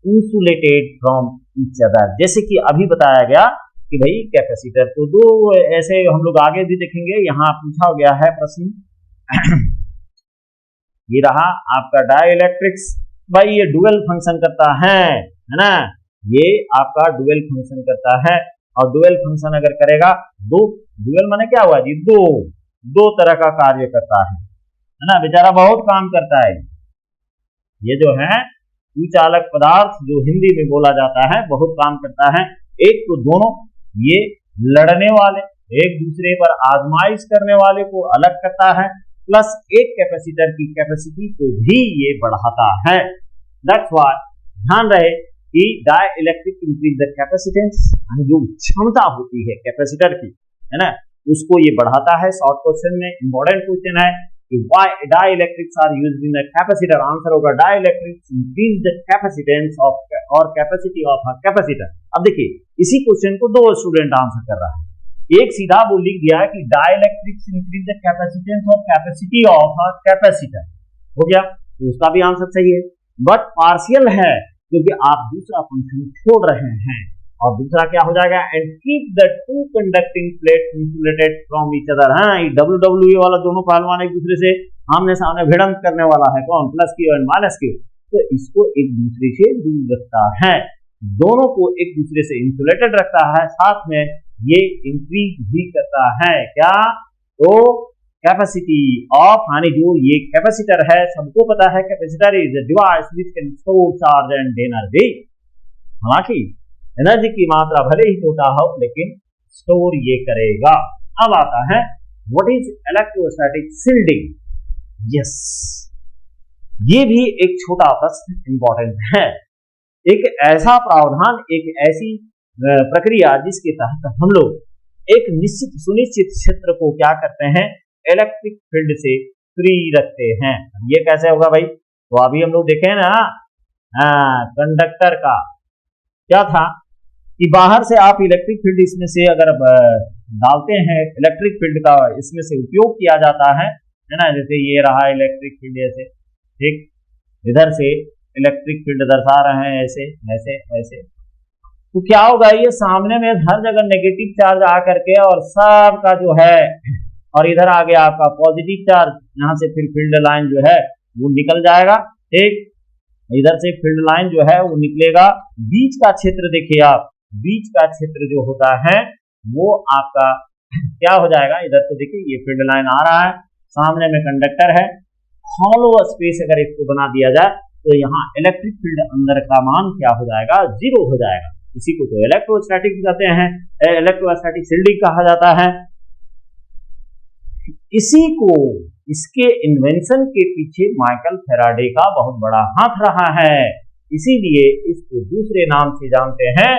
insulated from each other। जैसे कि अभी बताया गया कि भाई कैपेसिटर तो दो, ऐसे हम लोग आगे भी देखेंगे। यहाँ पूछा गया है प्रश्न ये रहा आपका डाइलेक्ट्रिक्स, भाई ये डुअल फंक्शन करता है ना, ये आपका डुअल फंक्शन करता है। और डुअल फंक्शन अगर करेगा, दो डुअल माने क्या हुआ जी, दो तरह का कार्य करता है ना, बेचारा बहुत काम करता है। ये जो है चालक पदार्थ जो हिंदी में बोला जाता है बहुत काम करता है। एक तो दोनों ये लड़ने वाले, एक दूसरे पर आजमाइश करने वाले को अलग करता है, प्लस एक कैपेसिटर की कैपेसिटी को भी ये बढ़ाता है। दैट्स व्हाई ध्यान रहे कि डाइलेक्ट्रिक इंक्रीज द कैपेसिटेंस, जो क्षमता होती है कैपेसिटर की, है ना, उसको ये बढ़ाता है। शॉर्ट क्वेश्चन में इंपॉर्टेंट क्वेश्चन है कि why dielectrics are used in a capacitor, answer होगा dielectrics increase the capacitance of और कैपेसिटी ऑफ अ कैपेसिटर। अब देखिए इसी क्वेश्चन को दो स्टूडेंट आंसर कर रहा है। एक सीधा वो लिख दिया कि डाइलेक्ट्रिक्स इंक्रीज द कैपेसिटेंस और कैपेसिटी ऑफ अ कैपेसिटर, हो गया, तो उसका भी आंसर सही है। बट पार्शियल है क्योंकि आप दूसरा फंक्शन छोड़ रहे हैं। और दूसरा क्या हो जाएगा, and keep the two conducting plates insulated from each other. हाँ, ये WWE वाला दोनों पहलवान एक दूसरे से आमने सामने भिड़ंत करने वाला है, कौन, plus Q and minus Q. तो इसको एक दूसरे से दूर रखता है, दोनों को एक दूसरे से इंसुलेटेड रखता है, साथ में ये इंक्रीज भी करता है क्या, तो कैपेसिटी ऑफ, यानी जो ये कैपेसिटर है, सबको पता है capacitor is a device which can store charge and energy. हालांकि एनर्जी की मात्रा भले ही छोटा हो लेकिन स्टोर ये करेगा। अब आता है what is electrostatic shielding. Yes, ये भी एक छोटा प्रश्न इंपॉर्टेंट है। एक ऐसा प्रावधान, एक ऐसी प्रक्रिया जिसके तहत हम लोग एक निश्चित सुनिश्चित क्षेत्र को क्या करते हैं, इलेक्ट्रिक फील्ड से फ्री रखते हैं। ये कैसे होगा भाई, तो अभी हम लोग देखें ना, कंडक्टर का क्या था कि बाहर से आप इलेक्ट्रिक फील्ड इसमें से अगर डालते हैं, इलेक्ट्रिक फील्ड का इसमें से उपयोग किया जाता है ना, जैसे ये रहा इलेक्ट्रिक फील्ड ऐसे, ठीक, इधर से इलेक्ट्रिक फील्ड दर्शा रहे हैं ऐसे ऐसे ऐसे, तो क्या होगा, ये सामने में हर जगह नेगेटिव चार्ज आकर के और सबका जो है, और इधर आ गया आपका पॉजिटिव चार्ज, यहाँ से फिर फील्ड लाइन जो है वो निकल जाएगा, ठीक, इधर से फील्ड लाइन जो है वो निकलेगा, बीच का क्षेत्र देखिए आप, बीच का क्षेत्र जो होता है वो आपका क्या हो जाएगा, इधर से देखिए ये फील्ड लाइन आ रहा है, सामने में कंडक्टर है, हॉलो स्पेस अगर इसको बना दिया जाए तो यहाँ इलेक्ट्रिक फील्ड अंदर का मान क्या हो जाएगा, 0 हो जाएगा। इसी को तो इलेक्ट्रोस्टैटिक कहते हैं, इलेक्ट्रोस्टैटिक शील्डिंग कहा जाता है। इसी को, इसके इन्वेंशन के पीछे माइकल फैराडे का बहुत बड़ा हाथ रहा है, इसीलिए इसको दूसरे नाम से जानते हैं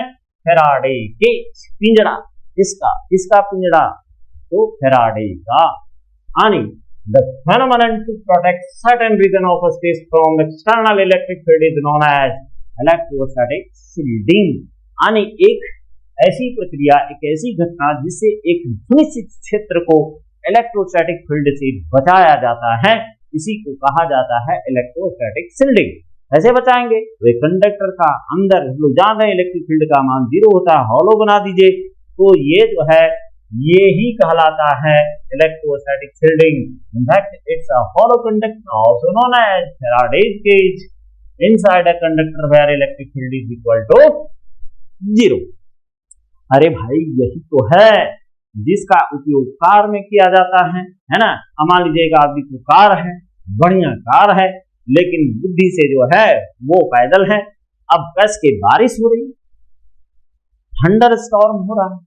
फैराडे केज, पिंजरा। इसका पिंजरा तो फैराडे का। यानी the phenomenon to protect certain region of a space from external electric field is known as electrostatic shielding। यानी एक ऐसी प्रक्रिया, एक ऐसी घटना जिससे एक निश्चित क्षेत्र को इलेक्ट्रोस्टैटिक फील्ड से बचाया जाता है, इसी को कहा जाता है इलेक्ट्रोस्टैटिक शील्डिंग। कैसे बचाएंगे, तो एक कंडक्टर का अंदर हम लोग जान रहे हैं इलेक्ट्रिक फील्ड का मान 0 होता है, हॉलो बना दीजिए, तो ये जो है ये ही कहलाता है electrostatic shielding. In fact it's a hollow conductor also known as Faraday's cage inside a conductor where electric field is equal to 0। अरे भाई यही तो है जिसका उपयोग कार में किया जाता है ना। मान लीजिएगा आदमी को कार है, बढ़िया कार है, लेकिन बुद्धि से जो है वो पैदल है। अब कस के बारिश हो रही, थंडर स्टॉर्म हो रहा,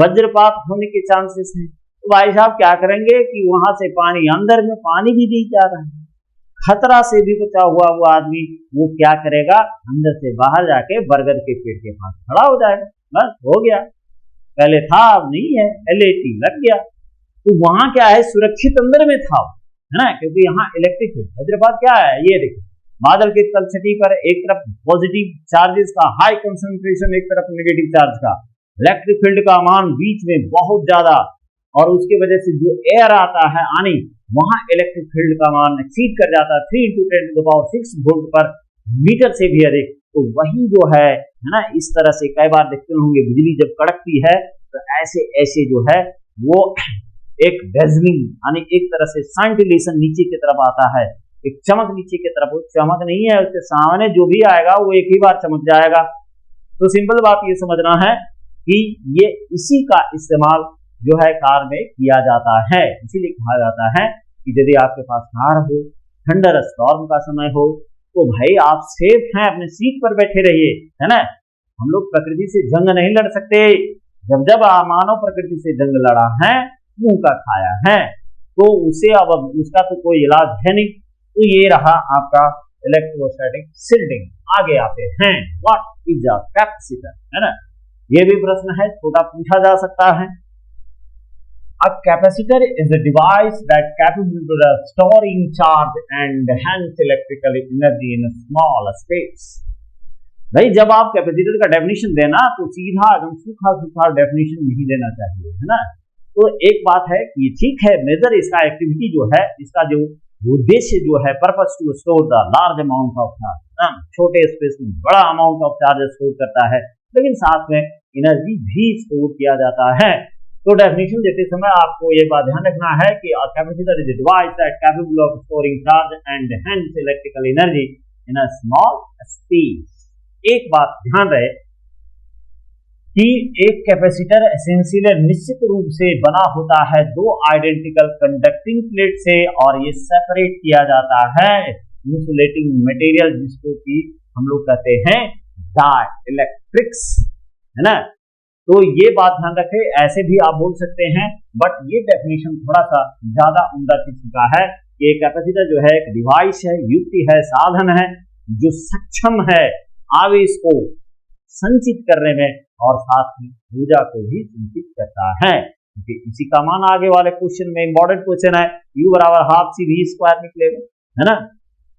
वज्रपात होने के चांसेस हैं, तो भाई साहब क्या करेंगे कि वहां से पानी, अंदर में पानी भी नहीं जा रहा है, खतरा से भी बचा हुआ वो आदमी वो क्या करेगा, अंदर से बाहर जाके बरगद के पेड़ के पास खड़ा हो जाएगा, बस हो गया, पहले था अब नहीं है, LAT लग गया। तो वहां क्या है, सुरक्षित अंदर में था, है ना, क्योंकि यहाँ इलेक्ट्रिक वज्रपात क्या है, ये देखिए बादल की तलछटी पर एक तरफ पॉजिटिव चार्जेस का हाई कंसंट्रेशन, एक तरफ नेगेटिव चार्ज का, इलेक्ट्रिक फील्ड का मान बीच में बहुत ज्यादा, और उसके वजह से जो एयर आता है आनी, वहां इलेक्ट्रिक फील्ड का मान एक्सीड कर जाता है 3 × 10⁻⁶ वोल्ट पर मीटर से भी अधिक। तो वही जो है ना, इस तरह से कई बार देखते होंगे बिजली जब कड़कती है तो ऐसे ऐसे जो है वो एक डेजलिंग, यानी एक तरह से साइंटिलेशन नीचे की तरफ आता है, एक चमक नीचे की तरफ, वो चमक नहीं है, उसके सामने जो भी आएगा वो एक ही बार चमक जाएगा। तो सिंपल बात ये समझना है कि ये इसी का इस्तेमाल जो है कार में किया जाता है। इसीलिए कहा जाता है कि यदि आपके पास कार हो, थंडर स्टॉर्म का समय हो, तो भाई आप सेफ हैं, अपने सीट पर बैठे रहिए, है ना। हम लोग प्रकृति से जंग नहीं लड़ सकते, जब जब मानव प्रकृति से जंग लड़ा है, मुंह का खाया है, तो उसे अब उसका तो कोई इलाज है नहीं। तो ये रहा आपका इलेक्ट्रोस्टैटिक शील्डिंग। आगे आते हैं, व्हाट इज अ कैपेसिटर, है ना, ये भी प्रश्न है, छोटा पूछा जा सकता है। A capacitor is a device that capable of storing charge and hence electrical energy in a small space। भाई जब आप कैपेसिटर का डेफिनेशन देना तो सीधा एकदम सूखा सूखा डेफिनेशन नहीं देना चाहिए, है ना। तो एक बात है कि ठीक है, मेजर इसका एक्टिविटी जो है, इसका जो उद्देश्य जो है, purpose to store the large amount of charge, छोटे स्पेस में बड़ा अमाउंट ऑफ चार्ज स्टोर करता है, लेकिन साथ में एनर्जी भी स्टोर किया जाता है। तो डेफिनेशन देते समय आपको ये बात ध्यान रखना है कि capacitor is a device that capable of storing charge and hence electrical energy in a small space. एक बात ध्यान रहे कि एक कैपेसिटर एसेंशियली निश्चित रूप से बना होता है दो आइडेंटिकल कंडक्टिंग प्लेट से, और ये सेपरेट किया जाता है इंसुलेटिंग मटेरियल, जिसको कि हम लोग कहते हैं डाइलेक्ट्रिक्स, है ना। तो ये बात ध्यान रखें, ऐसे भी आप बोल सकते हैं, बट ये डेफिनेशन थोड़ा सा ज्यादा उम्दा किस्म का है कि एक कैपेसिटर जो है एक डिवाइस है, युक्ति है, साधन है, जो सक्षम है आवेश को संचित करने में और साथ में ऊर्जा को भी संचित करता है। क्योंकि इसी का मान आगे वाले क्वेश्चन में इंपॉर्टेंट क्वेश्चन है, U = ½ CV² निकलेगा, है ना,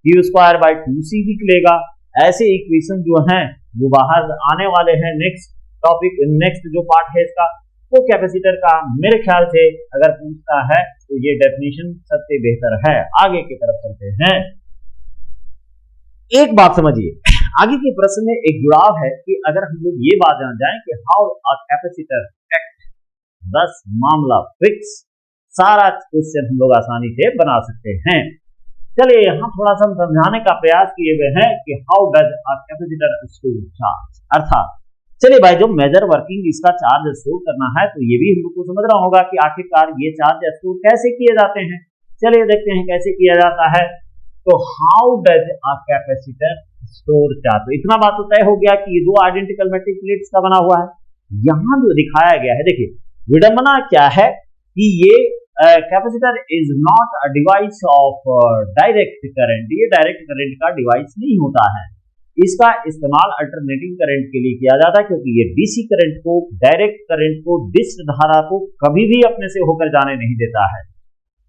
Q² / 2C निकलेगा, ऐसे इक्वेशन जो हैं वो बाहर आने वाले हैं नेक्स्ट टॉपिक, नेक्स्ट जो पार्ट है इसका। तो कैपेसिटर का मेरे ख्याल से अगर पूछता है तो ये डेफिनेशन सबसे बेहतर है। आगे की तरफ चलते हैं। एक बात समझिए, आगे के प्रश्न में एक जुड़ाव है कि अगर हम लोग ये बात जान जाए कि हाउ अ कैपेसिटर एक्ट, बस मामला फिक्स, सारा क्वेश्चन हम लोग आसानी से बना सकते हैं। चलिए यहाँ थोड़ा सा समझाने का प्रयास किए हुए हैं कि how does a capacitor store charge, अर्थात चलिए भाई जो मेजर वर्किंग इसका चार्ज स्टोर करना है तो ये भी हम लोग को समझना होगा कि आखिरकार ये चार्ज स्टोर कैसे किए जाते हैं। चलिए देखते हैं कैसे किया जाता है। तो how does a capacitor store charge, तो इतना बात तो तय हो गया कि ये दो आइडेंटिकल मेटल प्लेट्स का बना हुआ है। यहाँ जो दिखाया गया है, देखिए विडंबना क्या है कि ये capacitor is not a device of direct current, ये डायरेक्ट करंट का डिवाइस नहीं होता है। इसका इस्तेमाल अल्टरनेटिंग करंट के लिए किया जाता है क्योंकि ये डीसी करंट को, डायरेक्ट करंट को, डिस्क धारा को कभी भी अपने से होकर जाने नहीं देता है।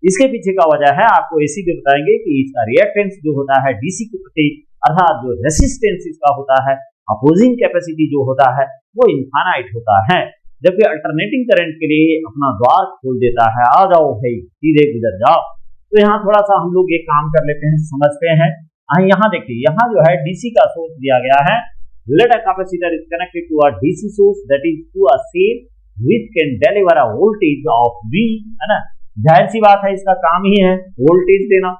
इसके पीछे का वजह है आपको इसी भी बताएंगे कि इसका रिएक्टेंस जो होता है डीसी के प्रति, अर्थात जो रेसिस्टेंस इसका होता है, अपोजिंग कैपेसिटी जो होता है वो इनफाइनाइट होता है, जबकि अल्टरनेटिंग करंट के लिए अपना द्वार खोल देता है, आ जाओ भाई सीधे गुजर जाओ। तो यहाँ थोड़ा सा हम लोग एक काम कर लेते हैं, समझते हैं। यहाँ देखिए, यहाँ जो है डीसी का सोर्स दिया गया है। Let a capacitor is connected to a DC source that is to a cell which can deliver a voltage of V, है ना। जाहिर सी बात है इसका काम ही है वोल्टेज देना।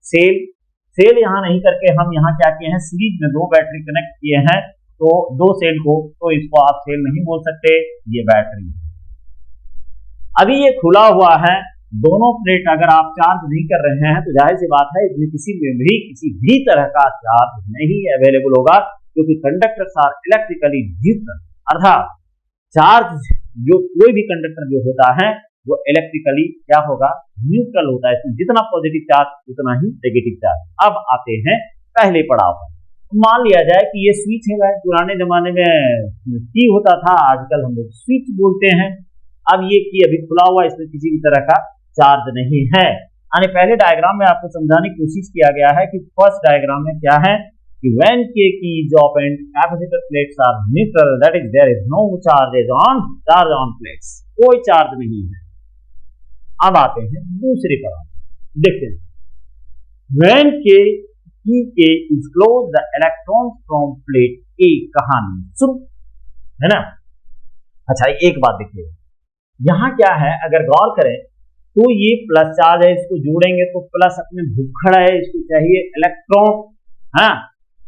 सेल यहाँ नहीं करके हम यहाँ क्या किए हैं, सीरीज में दो बैटरी कनेक्ट किए हैं, तो दो सेल को, तो इसको आप सेल नहीं बोल सकते, ये बैटरी। अभी ये खुला हुआ है, दोनों प्लेट अगर आप चार्ज नहीं कर रहे हैं तो जाहिर सी बात है इसमें किसी में भी किसी भी तरह का चार्ज नहीं अवेलेबल होगा, क्योंकि कंडक्टर्स आर इलेक्ट्रिकली न्यूट्रल, अर्थात चार्ज जो कोई भी कंडक्टर जो होता है वो इलेक्ट्रिकली क्या होगा, न्यूट्रल होता है। इसमें जितना पॉजिटिव चार्ज उतना ही नेगेटिव चार्ज। अब आते हैं पहले पड़ाव पर। मान लिया जाए कि ये स्विच है, पुराने जमाने में की होता था, आजकल हम लोग स्विच बोलते हैं। अब ये की अभी खुला हुआ, इसमें किसी भी तरह का चार्ज नहीं है। यानी पहले डायग्राम में आपको समझाने की कोशिश किया गया है कि फर्स्ट डायग्राम में क्या है कि when K key is opened, capacitor plates are neutral, that is there is no charge on plates, कोई चार्ज नहीं है। अब आते हैं दूसरे पर, देखते हैं when K is closed, the electrons from plate A, कहानी शुरू, है ना। अच्छा एक बात देखिए, यहाँ क्या है, अगर गौर करें तो ये प्लस चार्ज है, इसको जोड़ेंगे तो प्लस अपने भूखड़ है, इसको चाहिए इलेक्ट्रॉन, हाँ,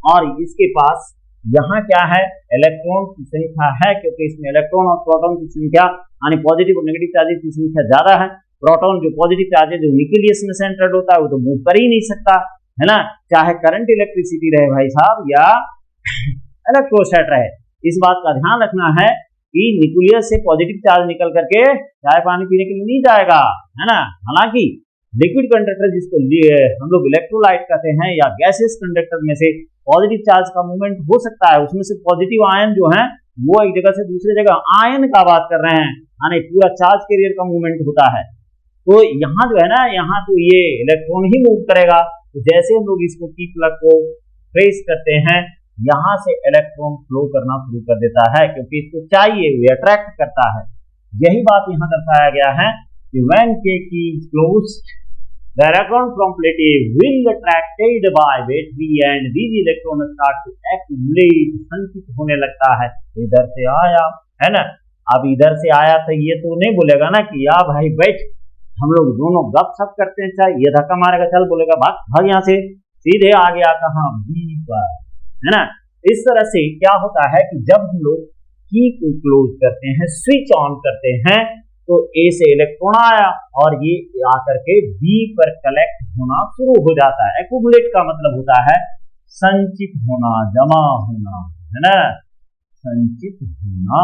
और इसके पास यहाँ क्या है, इलेक्ट्रॉन की संख्या है, क्योंकि इसमें इलेक्ट्रॉन और प्रोटॉन की संख्या यानी पॉजिटिव और नेगेटिव चार्जेस की संख्या ज्यादा है। प्रोटॉन जो पॉजिटिव चार्ज है जो न्यूक्लियस में सेंटर्ड होता है वो तो मूव कर ही नहीं सकता, है ना, चाहे करंट इलेक्ट्रिसिटी रहे भाई साहब या इलेक्ट्रोस्टैट रहे। इस बात का ध्यान रखना है कि न्यूक्लियस से पॉजिटिव चार्ज निकल करके चाय पानी पीने के लिए नहीं जाएगा, है ना। हालांकि लिक्विड कंडक्टर जिसको हम लोग इलेक्ट्रोलाइट कहते हैं या गैसेस कंडक्टर में से पॉजिटिव चार्ज का मूवमेंट हो सकता है, उसमें से पॉजिटिव आयन जो है वो एक जगह से दूसरी जगह, आयन का बात कर रहे हैं, यानी पूरा चार्ज कैरियर का मूवमेंट होता है। तो यहाँ जो है ना, यहाँ तो ये इलेक्ट्रॉन ही मूव करेगा। तो जैसे हम लोग इसको की प्लग को प्रेस करते हैं, यहाँ से इलेक्ट्रॉन फ्लो करना शुरू कर देता है, क्योंकि इसको चाहिए, वो अट्रैक्ट करता है। यही बात यहाँ दर्शाया गया है कि when K key is closed, the electron from plate A will attracted by battery and these electrons start to accumulate, संचित होने लगता है। इधर से आया, है ना, अब इधर से आया तो ये तो नहीं बोलेगा ना कि या भाई बैठ, हम लोग दोनों गप सप करते हैं, चाहे ये धक्का मारेगा, चल बोलेगा भाग यहाँ से, सीधे आ गया कहाँ, बी पर, है ना। इस तरह से क्या होता है कि जब हम लोग की को क्लोज करते हैं, स्विच ऑन करते हैं, तो ए से इलेक्ट्रॉन आया और ये आकर के बी पर कलेक्ट होना शुरू हो जाता है। एक्यूमुलेट का मतलब होता है संचित होना, जमा होना, है ना, संचित होना।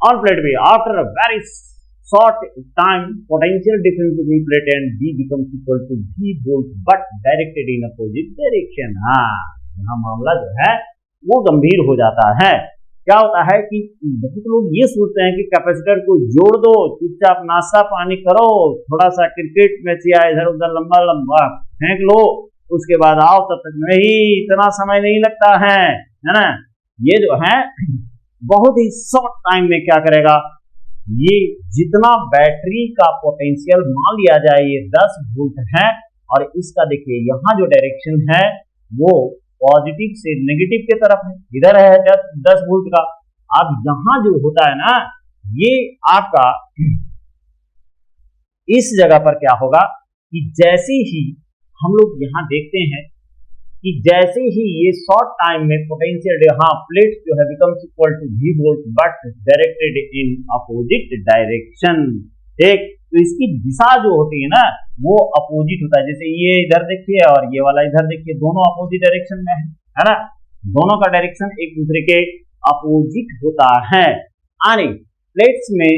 On plate B, after a very short time, potential difference between plate and B becomes equal to V volt but directed in opposite direction। हाँ, यहाँ मामला जो है वो गंभीर हो जाता है। क्या होता है कि बहुत लोग ये सोचते हैं कि कैपेसिटर को जोड़ दो, चुपचाप नाश्ता पानी करो, थोड़ा सा क्रिकेट मैच या इधर उधर लंबा लंबा फेंक लो, उसके बाद आओ, तब तक नहीं, इतना समय नहीं लगता है ना। ये जो है बहुत ही शॉर्ट टाइम में क्या करेगा, ये जितना बैटरी का पोटेंशियल मान लिया जाए ये 10 वोल्ट है, और इसका देखिए यहाँ जो डायरेक्शन है वो पॉजिटिव से नेगेटिव की तरफ है, इधर है 10 वोल्ट का। अब यहां जो होता है ना, ये आपका इस जगह पर क्या होगा कि जैसे ही हम लोग यहां देखते हैं कि जैसे ही ये शॉर्ट टाइम में पोटेंशियल, हाँ, प्लेट जो है becomes equal to V volt but directed in opposite direction. ठीक, तो इसकी दिशा जो होती है ना वो अपोजिट होता है। जैसे ये इधर देखिए और ये वाला इधर देखिए, दोनों अपोजिट डायरेक्शन में है ना, दोनों का डायरेक्शन एक दूसरे के अपोजिट होता है। यानी प्लेट्स में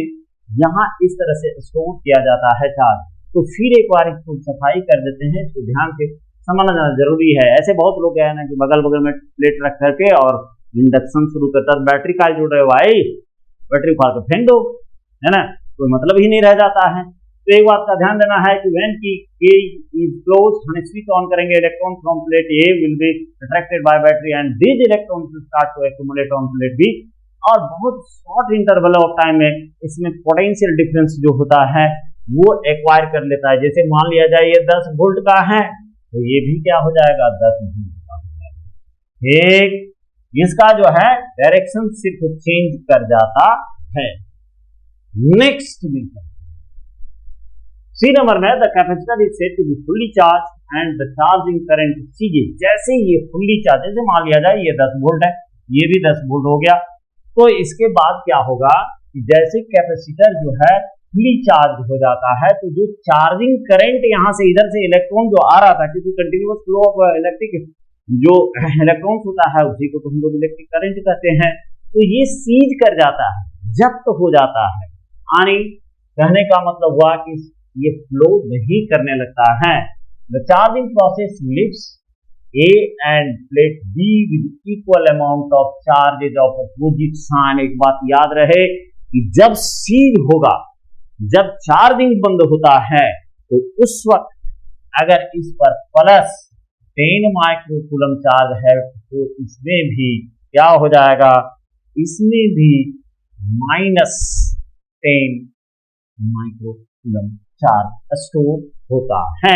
यहाँ इस तरह से स्टोर किया जाता है चार्ज। तो फिर एक बार इसको सफाई कर देते हैं, इसको ध्यान से समझना जरूरी है। ऐसे बहुत लोग हैं ना कि बगल बगल में प्लेट रख करके और इंडक्शन शुरू करता है, बैटरी का जुड़ रहे भाई, बैटरी फाड़ के फेंक दो, है ना, कोई मतलब ही नहीं रह जाता है। तो एक बात का ध्यान देना है कि व्हेन की इज क्लोज, हम स्विच ऑन करेंगे, electron from plate A will be attracted by battery and these electrons start to accumulate on plate B. और बहुत शॉर्ट इंटरवल ऑफ टाइम में इसमें पोटेंशियल डिफरेंस जो होता है वो एक्वायर कर लेता है। जैसे मान लिया जाए ये 10 वोल्ट का है, तो ये भी क्या हो जाएगा, 10 वोल्ट का हो जाएगा। एक इसका जो है डायरेक्शन सिर्फ चेंज कर जाता है। नेक्स्ट सी नंबर में the capacitor is said to be fully charged and the charging current ceases. जैसे ये फुल्ली चार्ज, जैसे मान लिया जाए ये 10 वोल्ट है, ये भी 10 वोल्ट हो गया, तो इसके बाद क्या होगा कि जैसे कैपेसिटर जो है फुल्ली चार्ज हो जाता है, तो जो चार्जिंग करंट यहां से इधर से इलेक्ट्रॉन जो आ रहा था, क्योंकि कंटिन्यूअस फ्लो ऑफ इलेक्ट्रिक जो इलेक्ट्रॉन्स होता है उसी को तो हम लोग इलेक्ट्रिक करंट कहते हैं, तो ये सीज कर जाता है, जब्त हो जाता है। यानी कहने का मतलब हुआ कि ये फ्लो नहीं करने लगता है। The charging process leaves A and plate B with equal amount of charges of opposite sign। एक बात याद रहे कि जब सीज होगा, जब चार्जिंग बंद होता है, तो उस वक्त अगर इस पर प्लस 10 माइक्रोकूलम चार्ज है, तो इसमें भी क्या हो जाएगा, इसमें भी माइनस 10 माइक्रोकूलम चार्ज स्टोर होता है।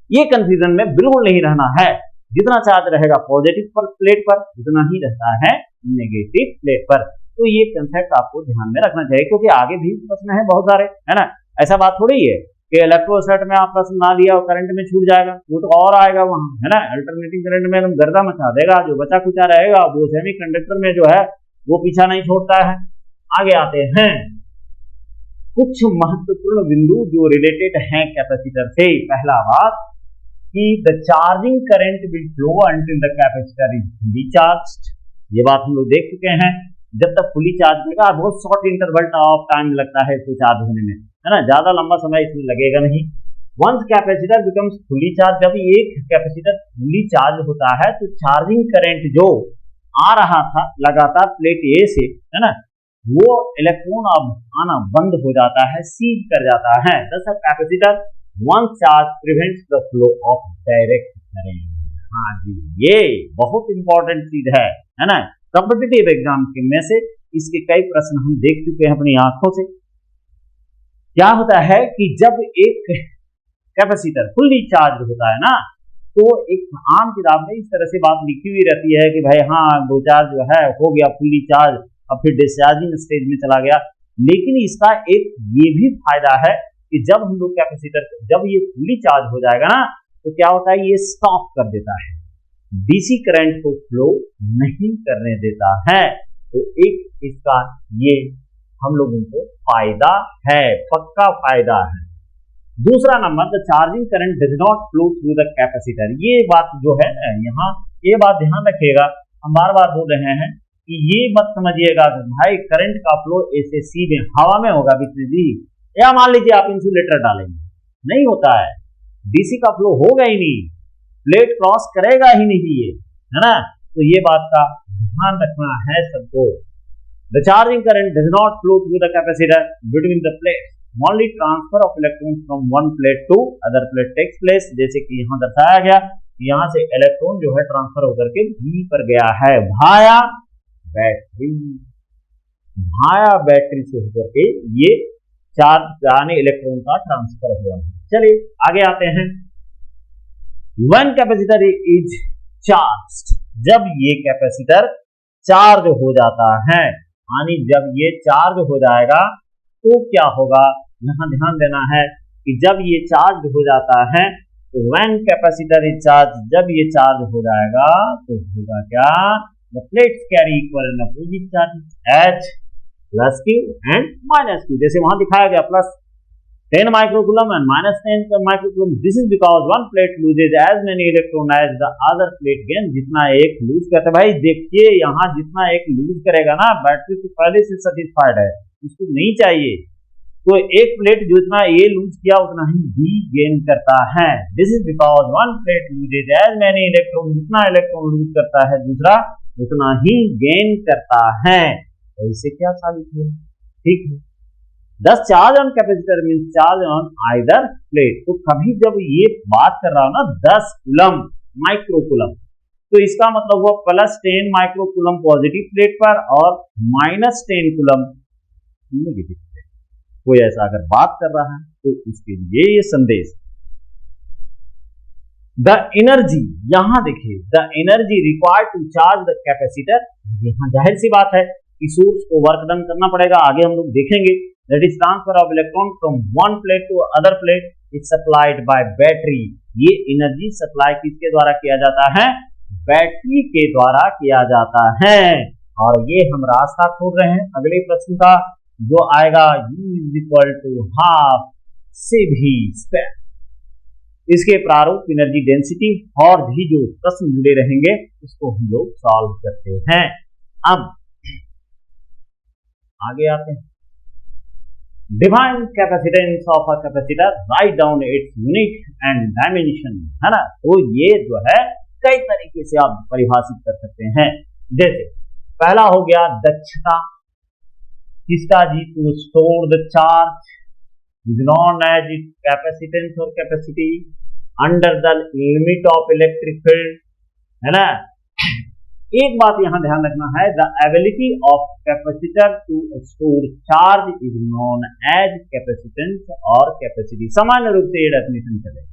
ये कंफ्यूजन में बिल्कुल नहीं रहना है। जितना चार्ज रहेगा पॉजिटिव पर प्लेट पर, उतना ही रहता है नेगेटिव प्लेट पर। तो ये कंसेप्ट आपको ध्यान में रखना चाहिए, क्योंकि आगे भी प्रश्न है बहुत सारे, है ना। ऐसा बात थोड़ी है कि इलेक्ट्रोस्टैट में आप प्रश्न ना लिया और करंट में छूट जाएगा, वो तो और आएगा वहां, है ना। अल्टरनेटिंग करंट में एकदम गर्दा मचा देगा, जो बचा कुचा रहेगा वो सेमी कंडक्टर में जो है वो पीछा नहीं छोड़ता है। आगे आते हैं कुछ महत्वपूर्ण बिंदु जो रिलेटेड हैं कैपेसिटर से। पहला बात कि the charging current will flow until the capacitor is fully charged. ये बात हम लोग देख चुके हैं, जब तक फुली चार्ज होगा बहुत शॉर्ट इंटरवल ऑफ टाइम लगता है इसको चार्ज होने में, है ना, ज्यादा लंबा समय इसमें लगेगा नहीं। Once capacitor becomes fully charge, जब एक कैपेसिटर फुली चार्ज होता है तो चार्जिंग करंट जो आ रहा था लगातार प्लेट ए से, है ना, वो इलेक्ट्रॉन अब आना बंद हो जाता है, सीज कर जाता है। दस capacitor one charge prevents the flow of direct current. हाँ जी, ये बहुत इंपॉर्टेंट चीज है ना। कॉम्पिटिटिव एग्जाम के में से इसके कई प्रश्न हम देख चुके हैं अपनी आंखों से। क्या होता है कि जब एक कैपेसिटर फुल्ली चार्ज होता है ना, तो एक आम किताब में इस तरह से बात लिखी हुई रहती है कि भाई हाँ दो चार्ज जो है हो गया फुल्ली चार्ज, अब फिर डिस्चार्जिंग स्टेज में चला गया। लेकिन इसका एक ये भी फायदा है कि जब हम लोग कैपेसिटर जब ये फुली चार्ज हो जाएगा ना, तो क्या होता है, ये स्टॉप कर देता है, डीसी करंट को फ्लो नहीं करने देता है। तो एक इसका ये हम लोगों को फायदा है, पक्का फायदा है। दूसरा number, the charging current does not flow through the capacitor. ये बात जो है यहाँ, ये बात ध्यान रखिएगा, हम बार बार बोल रहे हैं कि ये मत समझिएगा कि भाई करंट का फ्लो ऐसे सीधे हवा में होगा विद्युत जी, या मान लीजिए आप इंसुलेटर डालेंगे, नहीं होता है, डीसी का फ्लो होगा ही नहीं, प्लेट क्रॉस करेगा ही नहीं ये, है ना। तो ये बात का ध्यान रखना है सबको। The charging current does not flow through the capacitor between the plate, only transfer of electrons from one plate to other plate takes place. जैसे कि यहाँ दर्शाया गया यहाँ से इलेक्ट्रॉन जो है ट्रांसफर होकर के बी पर गया है भाया बैटरी, भाया बैटरी से होकर के ये चार्ज यानी इलेक्ट्रॉन का ट्रांसफर हुआ है। चलिए आगे आते हैं। व्हेन कैपेसिटर इज चार्ज्ड, जब ये कैपेसिटर चार्ज हो जाता है, यानी जब ये चार्ज हो जाएगा तो क्या होगा, यहां ध्यान देना है कि जब ये चार्ज हो जाता है तो व्हेन कैपेसिटर इज चार्ज, जब ये चार्ज हो जाएगा तो होगा क्या, the plates carry equal and opposite charges H plus Q and minus Q, जैसे वहां दिखाया गया plus 10 microcoulomb and minus 10 microcoulomb. This is because one plate loses as many electron as the other plate gain, जितना एक लूज करता है, भाई देखिए यहाँ जितना एक लूज करेगा ना, बैटरी तो पहले से सेटिस्फाइड है, उसको नहीं चाहिए, तो एक प्लेट जितना ये लूज किया उतना ही बी गेन करता है। This is because one plate loses as many electron, जितना इलेक्ट्रॉन लूज करता है दूसरा उतना ही गेन करता है। तो इससे क्या साबित हुआ, ठीक है। दस charge on capacitor means charge on either plate, तो कभी जब ये बात कर रहा हूं ना 10 कूलम माइक्रोकूलम, तो इसका मतलब हुआ प्लस 10 माइक्रोकूलम पॉजिटिव प्लेट पर और माइनस 10 कूलम नेगेटिव प्लेट। कोई ऐसा अगर बात कर रहा है तो उसके लिए ये संदेश। द एनर्जी, यहां देखिए the energy required to charge the capacitor, यहां जाहिर सी बात है कि सोर्स को वर्क डन करना पड़ेगा, आगे हम लोग देखेंगे। That is transfer of electron from one plate to other plate is supplied by battery. ये एनर्जी सप्लाई किसके द्वारा किया जाता है, बैटरी के द्वारा किया जाता है। और ये हम रास्ता खोल रहे हैं अगले प्रश्न का, जो आएगा U is equal to half C V square. इसके प्रारूप एनर्जी डेंसिटी और भी जो प्रश्न जुड़े रहेंगे उसको हम लोग सॉल्व करते हैं। अब आगे आते हैं। Define capacitance of a capacitor, write down its unit and dimension, है ना। तो ये जो है कई तरीके से आप परिभाषित कर सकते हैं। जैसे पहला हो गया दक्षता, किसका जी, to store the charge is known as it capacitance और capacity under the limit of electric field, है ना। एक बात यहां ध्यान रखना है, the ability of capacitor to store charge is known as capacitance और कैपेसिटी, सामान्य रूप से ये डेफिनेशन चलेगा।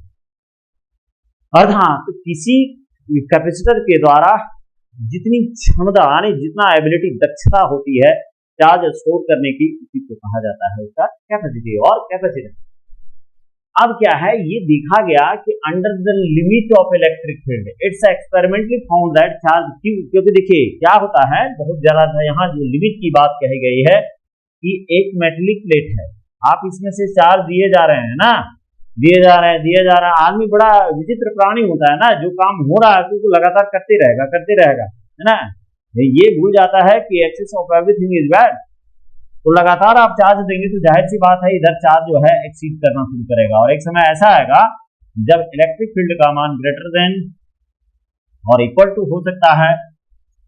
अर्थात किसी कैपेसिटर के द्वारा जितनी क्षमता यानी जितना एबिलिटी दक्षता होती है चार्ज स्टोर करने की, उसी को कहा जाता है उसका कैपेसिटी और कैपेसिटेंस। अब क्या है, ये देखा गया कि under the limit of electric field it's experimentally found that charge Q, क्योंकि देखिए क्या होता है, बहुत ज्यादा यहाँ जो लिमिट की बात कही गई है कि एक मेटेलिक प्लेट है, आप इसमें से चार्ज दिए जा रहे हैं ना, दिए जा रहे हैं। आदमी बड़ा विचित्र प्राणी होता है ना, जो काम हो रहा है तो उसको लगातार करते रहेगा, है ना। ये भूल जाता है कि excess of everything is bad, तो लगातार आप चार्ज देंगे तो जाहिर सी बात है इधर चार्ज जो है एक्सीड करना शुरू करेगा, और एक समय ऐसा आएगा जब इलेक्ट्रिक फील्ड का मान ग्रेटर देन और इक्वल टू हो सकता है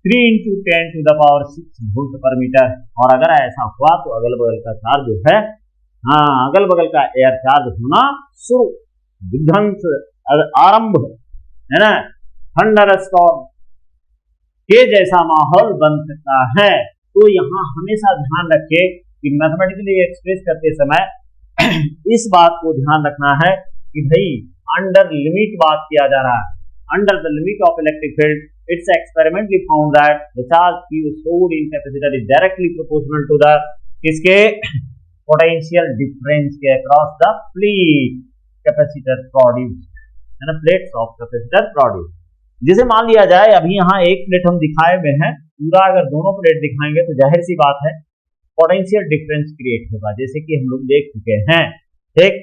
3 × 10⁻⁶ वोल्ट पर मीटर, और अगर ऐसा हुआ तो अगल बगल का चार्ज जो है, अगल बगल का एयर चार्ज होना शुरू, विध्वंस आरंभ, है ना, थंडर स्टॉर्म के जैसा माहौल बन सकता है। तो यहाँ हमेशा ध्यान रखिए कि मैथमेटिकली एक्सप्रेस करते समय इस बात को ध्यान रखना है कि भाई अंडर लिमिट बात किया जा रहा है, under the limit of electric field it's experimentally found that the charge Q stored in capacitor is directly proportional to the इसके पोटेंशियल डिफरेंस के across the plate capacitor produced, है ना, प्लेट्स ऑफ कैपेसिटर प्रोड्यूस्ड। जैसे मान लिया जाए अभी यहाँ एक प्लेट हम दिखाए हुए हैं, पूरा अगर दोनों प्लेट दिखाएंगे तो जाहिर सी बात है पोटेंशियल डिफरेंस क्रिएट होगा, जैसे कि हम लोग देख चुके हैं, ठीक।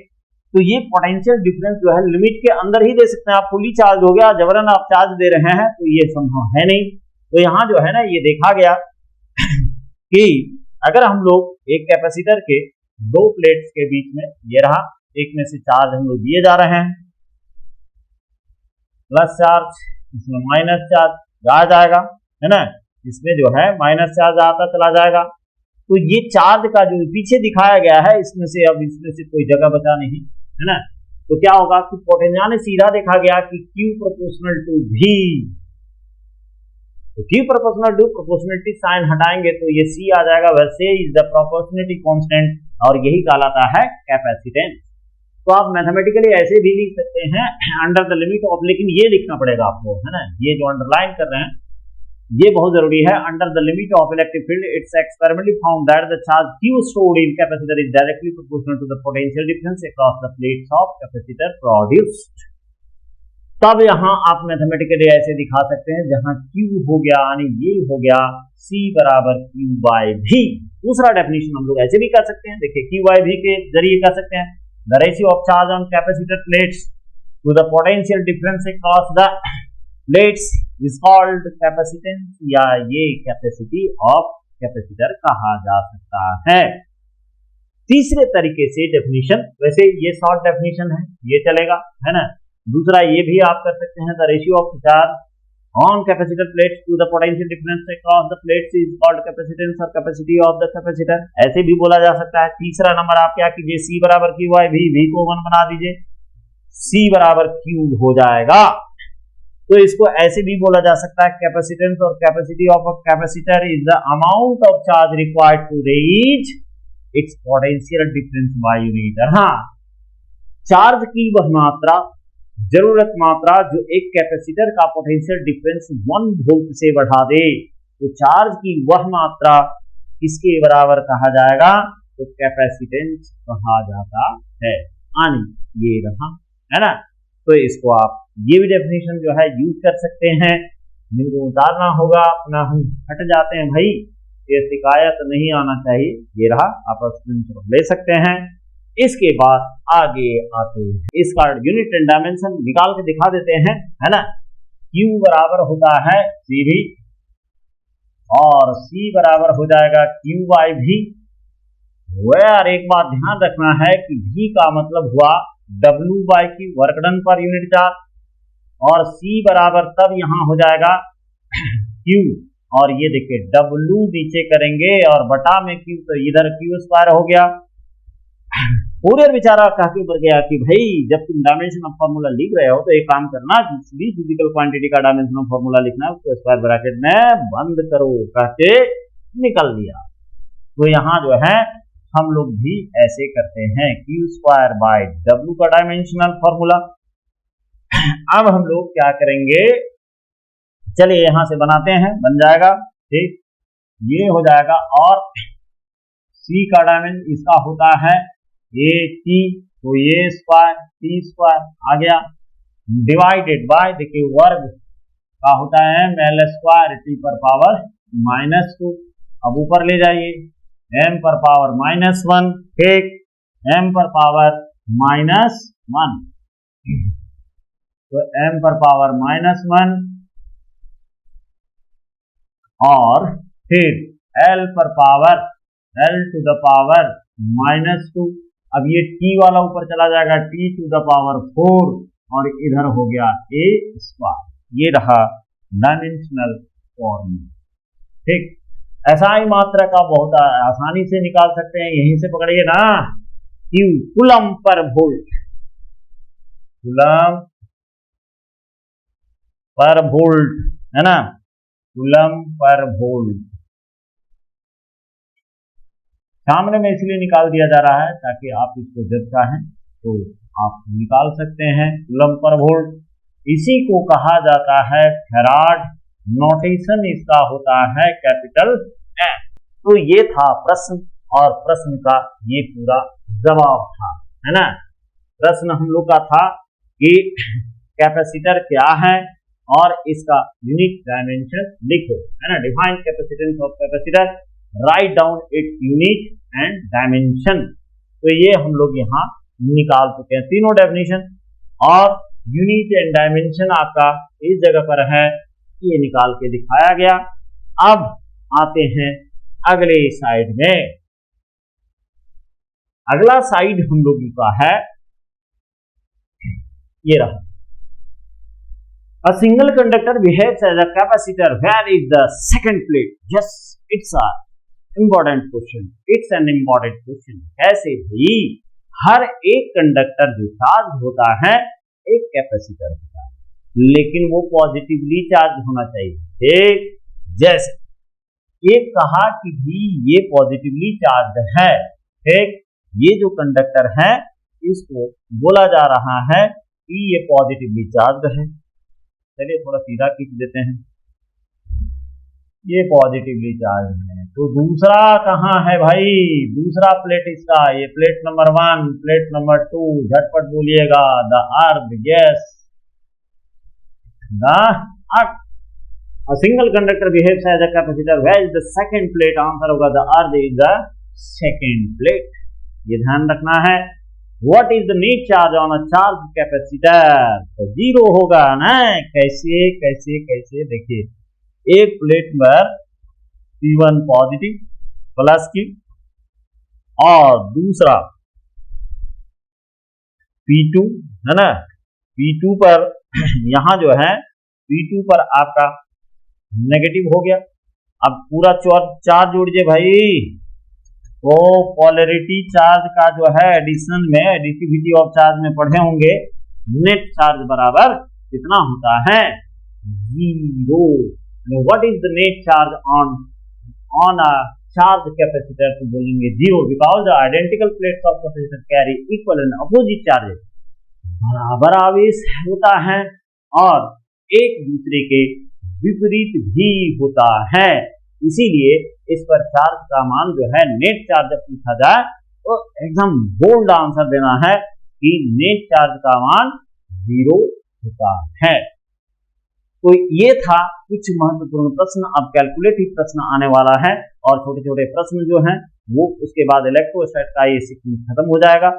तो ये पोटेंशियल डिफरेंस जो है लिमिट के अंदर ही दे सकते हैं। आप फुली चार्ज हो गया, जबरन आप चार्ज दे रहे हैं तो ये संभव है नहीं। तो यहाँ जो है ना ये देखा गया कि अगर हम लोग एक कैपेसिटर के दो प्लेट्स के बीच में, ये रहा, एक में से चार्ज हम लोग दिए जा रहे हैं, प्लस चार्ज, इसमें माइनस चार्ज आ जाएगा, है ना, इसमें जो है माइनस चार्ज आता चला जाएगा। तो ये चार्ज का जो पीछे दिखाया गया है इसमें से अब इसमें से कोई जगह बचा नहीं, है ना, तो क्या होगा कि पोटेंशियल ने सीधा देखा गया कि Q प्रोपोर्शनल टू V, तो Q proportional to proportionality sign हटाएंगे तो ये C आ जाएगा, वैसे इज द प्रोपोर्शनलिटी कांस्टेंट, और यही कहलाता है कैपेसिटेंस। तो आप मैथमेटिकली ऐसे भी लिख सकते हैं अंडर द लिमिट ऑफ, लेकिन ये लिखना पड़ेगा आपको, है ना, ये जो अंडरलाइन कर रहे हैं ये बहुत जरूरी है। Under the limit of electric field it's experimentally found that the charge Q stored in capacitor is directly proportional to the potential difference across the plates of capacitor produced। तब यहां आप मैथमेटिकली ऐसे दिखा सकते हैं, जहां Q हो गया यानी ये हो गया C बराबर Q बाई V। दूसरा डेफिनेशन हम लोग ऐसे भी कर सकते हैं, देखिए Q बाई V के जरिए कर सकते हैं, the ratio of charge on capacitor plates to the potential difference across the plates is called capacitance, या ये कैपेसिटी ऑफ कैपेसिटर कहा जा सकता है। तीसरे तरीके से डेफिनेशन, वैसे ये शॉर्ट डेफिनेशन है, ये चलेगा, है ना। दूसरा ये भी आप कर सकते हैं, the ratio of charge on capacitor plates to the potential difference across the plates is called capacitance और कैपेसिटी ऑफ द कैपेसिटर, ऐसे भी बोला जा सकता है। तीसरा नंबर आप क्या कीजिए, C बराबर Q बाई V को 1 बना दीजिए, C बराबर Q हो जाएगा। तो इसको ऐसे भी बोला जा सकता है, कैपेसिटेंस और capacity of a capacitor is the amount of charge required to reach its potential difference by unit. हाँ, चार्ज की वह मात्रा, जरूरत मात्रा जो एक कैपेसिटर का पोटेंशियल डिफरेंस 1 वोल्ट से बढ़ा दे, तो चार्ज की वह मात्रा किसके बराबर कहा जाएगा, तो कैपेसिटेंस कहा जाता है। यानी ये रहा, है ना। तो इसको आप ये भी डेफिनेशन जो है यूज कर सकते हैं, जिनको उतारना होगा अपना हम हट जाते हैं भाई, ये शिकायत नहीं आना चाहिए। ये रहा, आप स्क्रीनशॉट ले सकते हैं। इसके बाद आगे आते हैं, इसका यूनिट एंड डायमेंशन निकाल के दिखा देते हैं, है ना। Q बराबर होता है CV और C बराबर हो जाएगा Q बाई V। यार एक बात ध्यान रखना है कि V का मतलब हुआ W by Q, work done per unit charge, और C बराबर तब यहां हो जाएगा Q, और ये देखिए W नीचे करेंगे और बटा में Q, तो इधर Q स्क्वायर हो गया। पूरे बेचारा कहके ऊपर गया कि भाई जब तुम डायमेंशन ऑफ फार्मूला लिख रहे हो तो एक काम करना, जिस भी फिजिकल क्वांटिटी का डायमेंशन ऑफ फार्मूला लिखना है उसको स्क्वायर ब्रैकेट में बंद करो, कहते निकल लिया। तो यहाँ जो है हम लोग भी ऐसे करते हैं, Q स्क्वायर बाय W का डायमेंशनल फार्मूला। अब हम लोग क्या करेंगे, चलिए यहां से बनाते हैं, बन जाएगा, ठीक, ये हो जाएगा। और C का डायमेंशन इसका होता है T, तो ये स्क्वायर T स्क्वायर आ गया, डिवाइडेड बाय, देखिए वर्ग का होता है एल स्क्वायर T पर पावर -2। अब ऊपर ले जाइए, m पर पावर -1, ठीक, m पर पावर -1, तो m पर पावर -1 और फिर l पर power l to the power -2। अब ये T वाला ऊपर चला जाएगा, T टू द पावर 4, और इधर हो गया A स्क्वायर। ये रहा डायमेंशनल फॉर्मूला, ठीक। SI मात्रा का बहुत आसानी से निकाल सकते हैं, यहीं से पकड़िए ना, Q coulomb per volt, coulomb per volt, है ना, कूलम पर वोल्ट। सामने में इसलिए निकाल दिया जा रहा है ताकि आप इसको जब चाहें तो आप निकाल सकते हैं, कूलम पर वोल्ट। इसी को कहा जाता है फैराड, नोटेशन इसका होता है कैपिटल F। तो ये था प्रश्न, और प्रश्न का ये पूरा जवाब था, है ना। प्रश्न हम लोग का था कि कैपेसिटर क्या है और इसका यूनिट डायमेंशन लिखो, है ना। Define capacitance of capacitor, write down its unit and dimension. तो ये हम लोग यहाँ निकाल चुके हैं तीनों डेफिनेशन, और यूनिट एंड डायमेंशन आपका इस जगह पर है, ये निकाल के दिखाया गया। अब आते हैं अगले साइड में। अगला साइड हम लोगों का है, ये रहा, A single conductor behaves as a capacitor where is the second plate? Yes, it's a important question. It's an important question. कैसे भी हर एक कंडक्टर जो चार्ज होता है एक कैपेसिटर होता है, लेकिन वो पॉजिटिवली चार्ज होना चाहिए। एक जैसे ये कहा कि भी ये पॉजिटिवली चार्ज है, ठीक, ये जो कंडक्टर है इसको बोला जा रहा है कि ये पॉजिटिवली चार्ज है। चलिए थोड़ा सीधा खींच देते हैं, ये पॉजिटिवली चार्ज है। तो दूसरा कहाँ है भाई, दूसरा प्लेट इसका, ये प्लेट नंबर 1, प्लेट नंबर 2, झटपट बोलिएगा। The earth, yes, the earth. A single conductor behaves as a capacitor. Where is the second plate? Answer होगा the earth is the second plate. ये ध्यान रखना है। What is the net charge on a charged capacitor? तो जीरो होगा ना। कैसे कैसे कैसे, देखिए एक प्लेट पर P1 पॉजिटिव प्लस की और दूसरा P2 है ना, P2 पर यहां जो है P2 पर आपका नेगेटिव हो गया। अब पूरा चार्ज जोड़िए भाई, तो पोलैरिटी चार्ज का जो है एडिशन में, एडिटिविटी ऑफ चार्ज में पढ़े होंगे, नेट चार्ज बराबर कितना होता है, zero. What is the net charge on a charge capacitor, तो बोलेंगे zero, because the identical plates of capacitor carry equal and opposite charges, बराबर आवेश होता है और एक दूसरे के विपरीत भी होता है। इसीलिए इस पर चार्ज का मान जो है, नेट चार्ज जब पूछा जाए तो एकदम बोल्ड आंसर देना है कि नेट चार्ज का मान जीरो होता है। तो ये था कुछ महत्वपूर्ण प्रश्न। अब कैलकुलेटिव प्रश्न आने वाला है और छोटे छोटे प्रश्न जो हैं वो, उसके बाद इलेक्ट्रोस्टैट का ये सीक्वेंस खत्म हो जाएगा,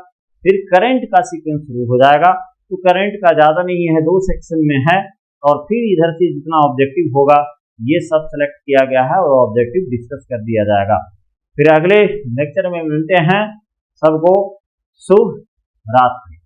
फिर करंट का सीक्वेंस शुरू हो जाएगा। तो करंट का ज्यादा नहीं है, 2 सेक्शन में है, और फिर इधर से जितना ऑब्जेक्टिव होगा ये सब सेलेक्ट किया गया है और ऑब्जेक्टिव डिस्कस कर दिया जाएगा। फिर अगले लेक्चर में मिलते हैं। सबको शुभ रात्रि।